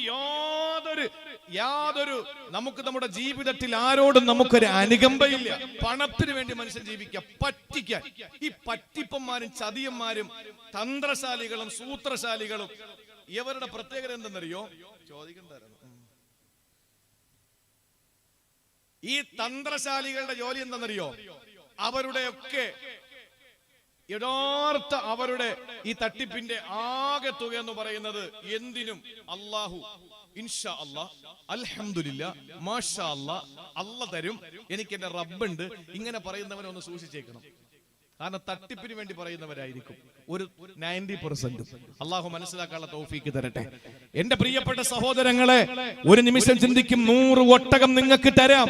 യാതൊരു നമുക്ക് നമ്മുടെ ജീവിതത്തിൽ ആരോടും നമുക്കൊരു അനുകമ്പയില്ല. പണത്തിന് വേണ്ടി മനുഷ്യൻ ജീവിക്കുക, പറ്റിക്കാൻ. ഈ പറ്റിപ്പന്മാരും ചതിയന്മാരും തന്ത്രശാലികളും സൂത്രശാലികളും ഇവരുടെ പ്രത്യേകത എന്തെന്നറിയോ? ചോദിക്കണ്ടായിരുന്നു. ഈ തന്ത്രശാലികളുടെ ജോലി എന്തെന്നറിയോ? അവരുടെയൊക്കെ യഥാർത്ഥ അവരുടെ ഈ തട്ടിപ്പിന്റെ ആകെ തുക എന്ന് പറയുന്നത് എന്തിനും അല്ലാഹു ഇൻഷാ അല്ലാഹ്, അൽഹംദുലില്ലാഹ്, മാഷാ അല്ലാഹ്, അല്ലാഹ് തരും, എനിക്ക് എന്റെ റബ്ബുണ്ട്, ഇങ്ങനെ പറയുന്നവരെ ഒന്ന് സൂക്ഷിച്ചേക്കണം. കാരണം തട്ടിപ്പിന് വേണ്ടി പറയുന്നവരായിരിക്കും ഒരു 90%. അള്ളാഹു മനസ്സിലാക്കാനുള്ള തൗഫീക്ക് തരട്ടെ. എന്റെ പ്രിയപ്പെട്ട സഹോദരങ്ങളെ, ഒരു നിമിഷം ചിന്തിക്കും, 100 ഒട്ടകം നിങ്ങൾക്ക് തരാം,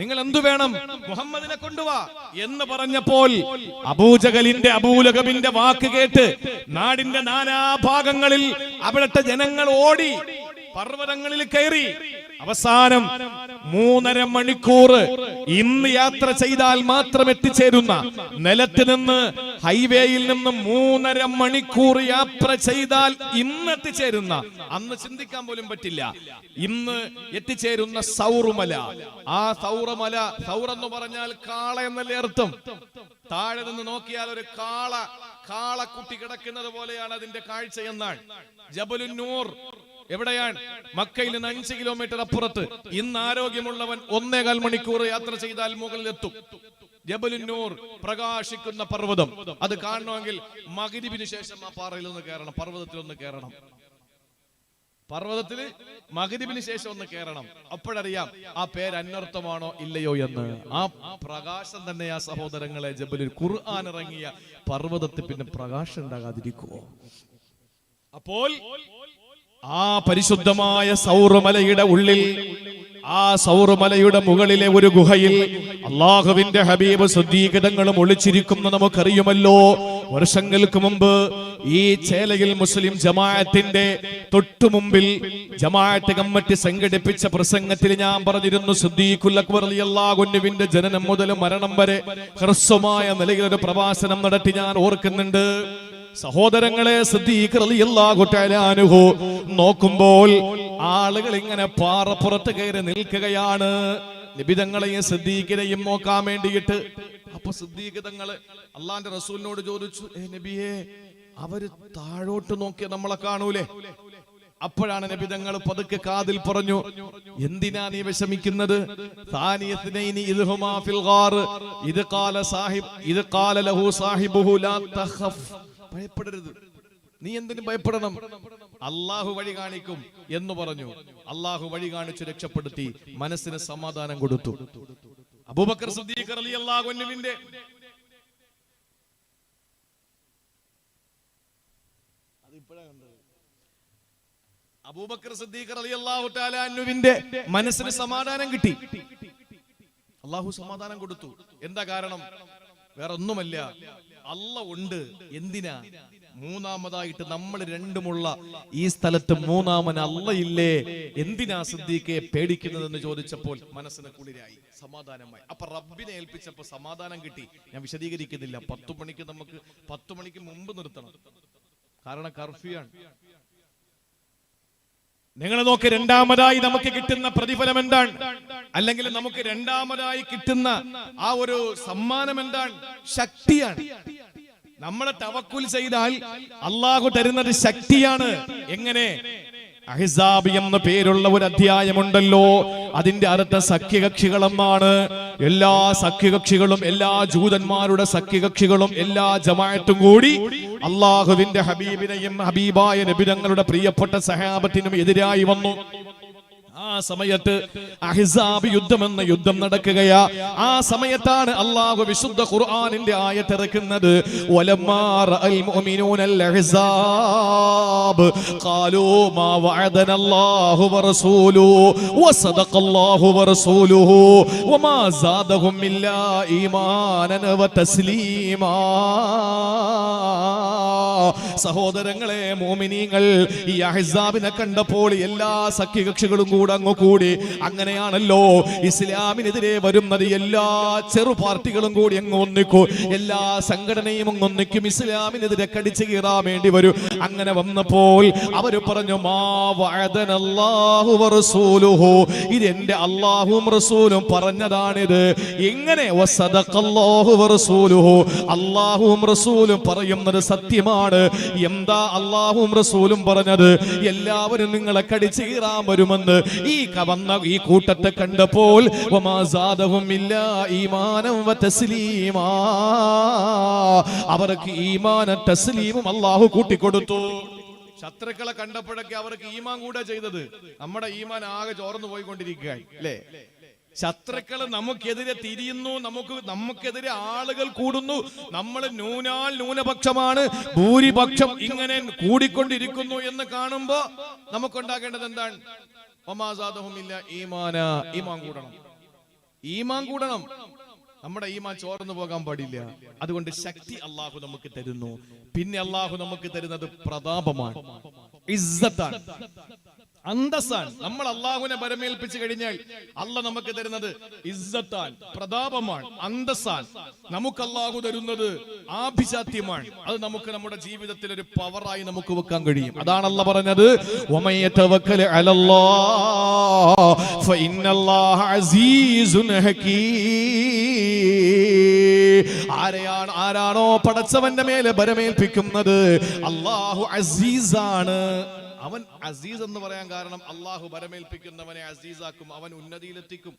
നിങ്ങൾ എന്തു വേണം? മുഹമ്മദിനെ കൊണ്ടുവാ എന്ന് പറഞ്ഞപ്പോൾ അബൂലഹബിന്റെ വാക്ക് കേട്ട് നാടിന്റെ നാനാഭാഗങ്ങളിൽ അവിടുത്തെ ജനങ്ങൾ ഓടി പർവ്വതങ്ങളിൽ കയറി. അവസാനം 3.5 മണിക്കൂർ ഇന്ന് യാത്ര ചെയ്താൽ മാത്രം എത്തിച്ചേരുന്ന, നിലത്ത് നിന്ന് ഹൈവേയിൽ നിന്ന് 3.5 മണിക്കൂർ യാത്ര ചെയ്താൽ ഇന്ന് എത്തിച്ചേരുന്ന, അന്ന് ചിന്തിക്കാൻ പോലും പറ്റില്ല, ഇന്ന് എത്തിച്ചേരുന്ന സൗറുമല. ആ സൗറമല, സൗറെന്ന് പറഞ്ഞാൽ കാള എന്നല്ലേ അർത്ഥം. താഴെ നിന്ന് നോക്കിയാൽ ഒരു കാളക്കുട്ടി കിടക്കുന്നത് പോലെയാണ് അതിന്റെ കാഴ്ച എന്നാണ്. ജബലുന്നൂർ എവിടെയാണ്? മക്കയിൽ നിന്ന് 5 കിലോമീറ്റർ അപ്പുറത്ത്. ഇന്ന് ആരോഗ്യമുള്ളവൻ 1.25 മണിക്കൂർ യാത്ര ചെയ്താൽ മുകളിലെത്തും. ജബലുന്നൂർ, പ്രകാശിക്കുന്ന പർവ്വതം. അത് കാണണമെങ്കിൽ മഗ്രിബിന് ശേഷം ആ പാറയിൽ ഒന്ന് കയറണം, പർവ്വതത്തിലൊന്ന് കയറണം. പർവ്വതത്തില് മഗ്രിബിന് ശേഷം ഒന്ന് കയറണം. അപ്പോഴറിയാം ആ പേര് അന്വർത്ഥമാണോ ഇല്ലയോ എന്ന്. ആ പ്രകാശം തന്നെ ആ സഹോദരങ്ങളെ, ജബലുൽ ഖുർആൻ ഇറങ്ങിയ പർവ്വതത്തിൽ പിന്നെ പ്രകാശം ഉണ്ടാകാതിരിക്കുമോ? അപ്പോൾ ആ പരിശുദ്ധമായ സൗറമലയുടെ ഉള്ളിൽ, ആ സൗറമലയുടെ മുകളിലെ ഒരു ഗുഹയിൽ അള്ളാഹുവിന്റെ ഹബീബ് സിദ്ദീഖുകളും ഒളിച്ചിരിക്കുന്നു നമുക്കറിയുമല്ലോ. വർഷങ്ങൾക്ക് മുമ്പ് ഈ ചേലയിൽ മുസ്ലിം ജമാഅത്തിന്റെ തൊട്ടുമുമ്പിൽ ജമാഅത്ത് കമ്മിറ്റി സംഘടിപ്പിച്ച പ്രസംഗത്തിൽ ഞാൻ പറഞ്ഞിരുന്നു, സിദ്ദീഖുൽ അക്ബർ റളിയല്ലാഹു അൻഹുവിന്റെ ജനനം മുതൽ മരണം വരെ ഹ്രസ്വമായ നിലയിൽ ഒരു പ്രഭാഷണം നടത്തി ഞാൻ ഓർക്കുന്നുണ്ട്. സഹോദരങ്ങളെ, സിദ്ദീഖ് റളിയല്ലാഹു തആല അൻഹു നോക്കുമ്പോൾ ആളുകൾ ഇങ്ങനെ പാറപ്പുറത്ത് കയറി നിൽക്കുകയാണ്, നബി തങ്ങളെയും സിദ്ദീഖിനെയും നോക്കാൻ വേണ്ടിയിട്ട്. അപ്പൊ സിദ്ദീഖ് തങ്ങള് അള്ളാന്റെ റസൂലിനോട് ചോദിച്ചു, നബിയെ, അവര് താഴോട്ട് നോക്കിയ നമ്മളെ കാണൂലേ? അപ്പോഴാണ് നബി തങ്ങൾ പതുക്കെ കാതിൽ പറഞ്ഞു, എന്തിനാ നീ വിഷമിക്കുന്നത്? ഭയപ്പെടരുത്, നീ എന്തിനും ഭയപ്പെടണം, അള്ളാഹു വഴി കാണിക്കും എന്ന് പറഞ്ഞു. അള്ളാഹു വഴി കാണിച്ചു രക്ഷപ്പെടുത്തി, മനസ്സിന് സമാധാനം കൊടുത്തു. അബൂബക്കർ സിദ്ദീഖ് റളിയല്ലാഹു അൻഹുവിന്റെ അബൂബക്കർ സിദ്ദീഖ് റളിയല്ലാഹു തആല അൻഹുവിന്റെ മനസ്സിന് സമാധാനം കിട്ടി. അള്ളാഹു സമാധാനം കൊടുത്തു. എന്താ കാരണം? വേറെ ഒന്നുമല്ല, അല്ലാഹ് ഉണ്ട്. എന്തിനാ? മൂന്നാമതായിട്ട് നമ്മൾ രണ്ടുമുള്ള ഈ സ്ഥലത്ത് മൂന്നാമൻ അല്ലാഹ് ഇല്ലേ? എന്തിനാ സിദ്ദീഖെ പേടിക്കുന്നതെന്ന് ചോദിച്ചപ്പോൾ മനസ്സിന് കുളിരായി, സമാധാനമായി. അപ്പൊ റബ്ബിനെ ഏൽപ്പിച്ചപ്പോ സമാധാനം കിട്ടി. ഞാൻ വിശദീകരിക്കുന്നില്ല. 10 മണിക്ക് നമുക്ക് 10 മണിക്ക് മുമ്പ് നിർത്തണം, കാരണം കർഫ്യൂ ആണ്. നിങ്ങൾ നോക്ക്, രണ്ടാമതായി നമുക്ക് കിട്ടുന്ന പ്രതിഫലം എന്താണ്? അല്ലെങ്കിൽ നമുക്ക് രണ്ടാമതായി കിട്ടുന്ന ആ ഒരു സമ്മാനം എന്താണ്? ശക്തിയാണ്. നമ്മളെ തവക്കുൽ ചെയ്താൽ അള്ളാഹു തരുന്നത് ശക്തിയാണ്. എങ്ങനെ? അഹ്സാബ് എന്ന പേരുള്ള ഒരു അധ്യായമുണ്ടല്ലോ, അതിന്റെ അർത്ഥം സഖ്യകക്ഷികളെന്നാണ്. എല്ലാ സഖ്യകക്ഷികളും, എല്ലാ ജൂതന്മാരുടെ സഖ്യകക്ഷികളും, എല്ലാ ജമാഅത്തും കൂടി അള്ളാഹുവിന്റെ ഹബീബിനെയും ഹബീബായ നബി തങ്ങളുടെ പ്രിയപ്പെട്ട സഹാബത്തിനും എതിരായി വന്നു. ആ സമയത്ത് അഹ്സാബ് യുദ്ധം എന്ന യുദ്ധം നടക്കുകയാ. ആ സമയത്താണ് അല്ലാഹു വിശുദ്ധ ഖുർആനിന്റെ ആയത്ത് ഇറക്കുന്നത്. വലമ്മാ റഅൽ മുഅ്മിനൂനൽ അഹ്സാബ് ഖാലൂ മാ വഅദനല്ലാഹു വറസൂലുഹു വസദഖല്ലാഹു വറസൂലുഹു വമാ സാദഹും ഇല്ലാ ഈമാനൻ വതസ്ലീമാ. സഹോദരങ്ങളെ മോമിനീങ്ങൾ, ഈ അഹ്സാബിനെ കണ്ടപ്പോൾ എല്ലാ സഖ്യകക്ഷികളും കൂടെ അങ്ങ് കൂടി. അങ്ങനെയാണല്ലോ ഇസ്ലാമിനെതിരെ വരുന്നത് എല്ലാ ചെറു പാർട്ടികളും കൂടി അങ്ങ് ഒന്നിക്കും, എല്ലാ സംഘടനയും അങ്ങ് ഒന്നിക്കും, ഇസ്ലാമിനെതിരെ കടിച്ചു കീറാൻ വേണ്ടി വരും. അങ്ങനെ വന്നപ്പോൾ അവര് പറഞ്ഞു, മാ വഅദനല്ലാഹു വറസൂലുഹു, ഇത് എന്റെ അല്ലാഹുവും റസൂലും പറഞ്ഞതാണിത്. എങ്ങനെ? വസദഖല്ലാഹു വറസൂലുഹു, അല്ലാഹുവും റസൂലും പറയുന്നത് സത്യമാണ്. എന്താ അല്ലാഹുവും റസൂലും പറഞ്ഞത്? എല്ലാവരും നിങ്ങളെ കടിച്ചു കീറാൻ വരുമെന്ന്. വന്ന ഈ കൂട്ടത്തെ കണ്ടപ്പോൾ വമാ സാദഹും ഇല്ലാ ഈമാനം വതസ്ലീമാ, അവർക്ക് ഈമാനും തസ്ലീമും അല്ലാഹു കൂട്ടിക്കൊടുത്തു. ശത്രുക്കളെ കണ്ടപ്പോഴൊക്കെ അവർക്ക് ഈമാൻ കൂടെ ചെയ്തത്. നമ്മുടെ ഈമാൻ ആകെ ചോർന്നു പോയിക്കൊണ്ടിരിക്കുകയായി അല്ലേ? ശത്രുക്കള് നമുക്കെതിരെ തിരിയുന്നു, നമുക്കെതിരെ ആളുകൾ കൂടുന്നു, നമ്മൾ ന്യൂനപക്ഷമാണ്, ഭൂരിപക്ഷം ഇങ്ങനെ കൂടിക്കൊണ്ടിരിക്കുന്നു എന്ന് കാണുമ്പോ നമുക്കുണ്ടാകേണ്ടത് എന്താണ്? ഈമാൻ കൂടണം. നമ്മുടെ ഈമാൻ ചോർന്നു പോകാൻ പാടില്ല. അതുകൊണ്ട് ശക്തി അള്ളാഹു നമുക്ക് തരുന്നു. പിന്നെ അള്ളാഹു നമുക്ക് തരുന്നത് പ്രതാപമാണ്, ഇസ്സത്താണ്, അന്തസ്സാണ്. നമ്മൾ അള്ളാഹുവിനെ ബരമേൽപ്പിച്ചു കഴിഞ്ഞാൽ അള്ളാഹ് നമുക്ക് തരുന്നത് ഇസ്സത്താണ്, പ്രതാപമാണ്, അന്തസ്സാണ്. നമുക്ക് അള്ളാഹു തരുന്നത് ആഭിജാത്യമാണ്. അത് നമുക്ക് നമ്മുടെ ജീവിതത്തിൽ ഒരു പവറായി നമുക്ക് വെക്കാൻ കഴിയും. അതാണ് അള്ളാഹ് പറഞ്ഞത്, വമൻ യതവക്കൽ അലല്ലാഹ് ഫഇന്നല്ലാഹ അസീസുൻ ഹകീം. ആരാണോ പടച്ചവന്റെ മേലെ ബരമേൽപ്പിക്കുന്നത്, അള്ളാഹു അസീസാണ്. അവൻ അസീസ് എന്ന് പറയാൻ കാരണം അള്ളാഹു ബരമേൽപ്പിക്കുന്നവനെ അസീസാക്കും, അവൻ ഉന്നതിയിലെത്തിക്കും.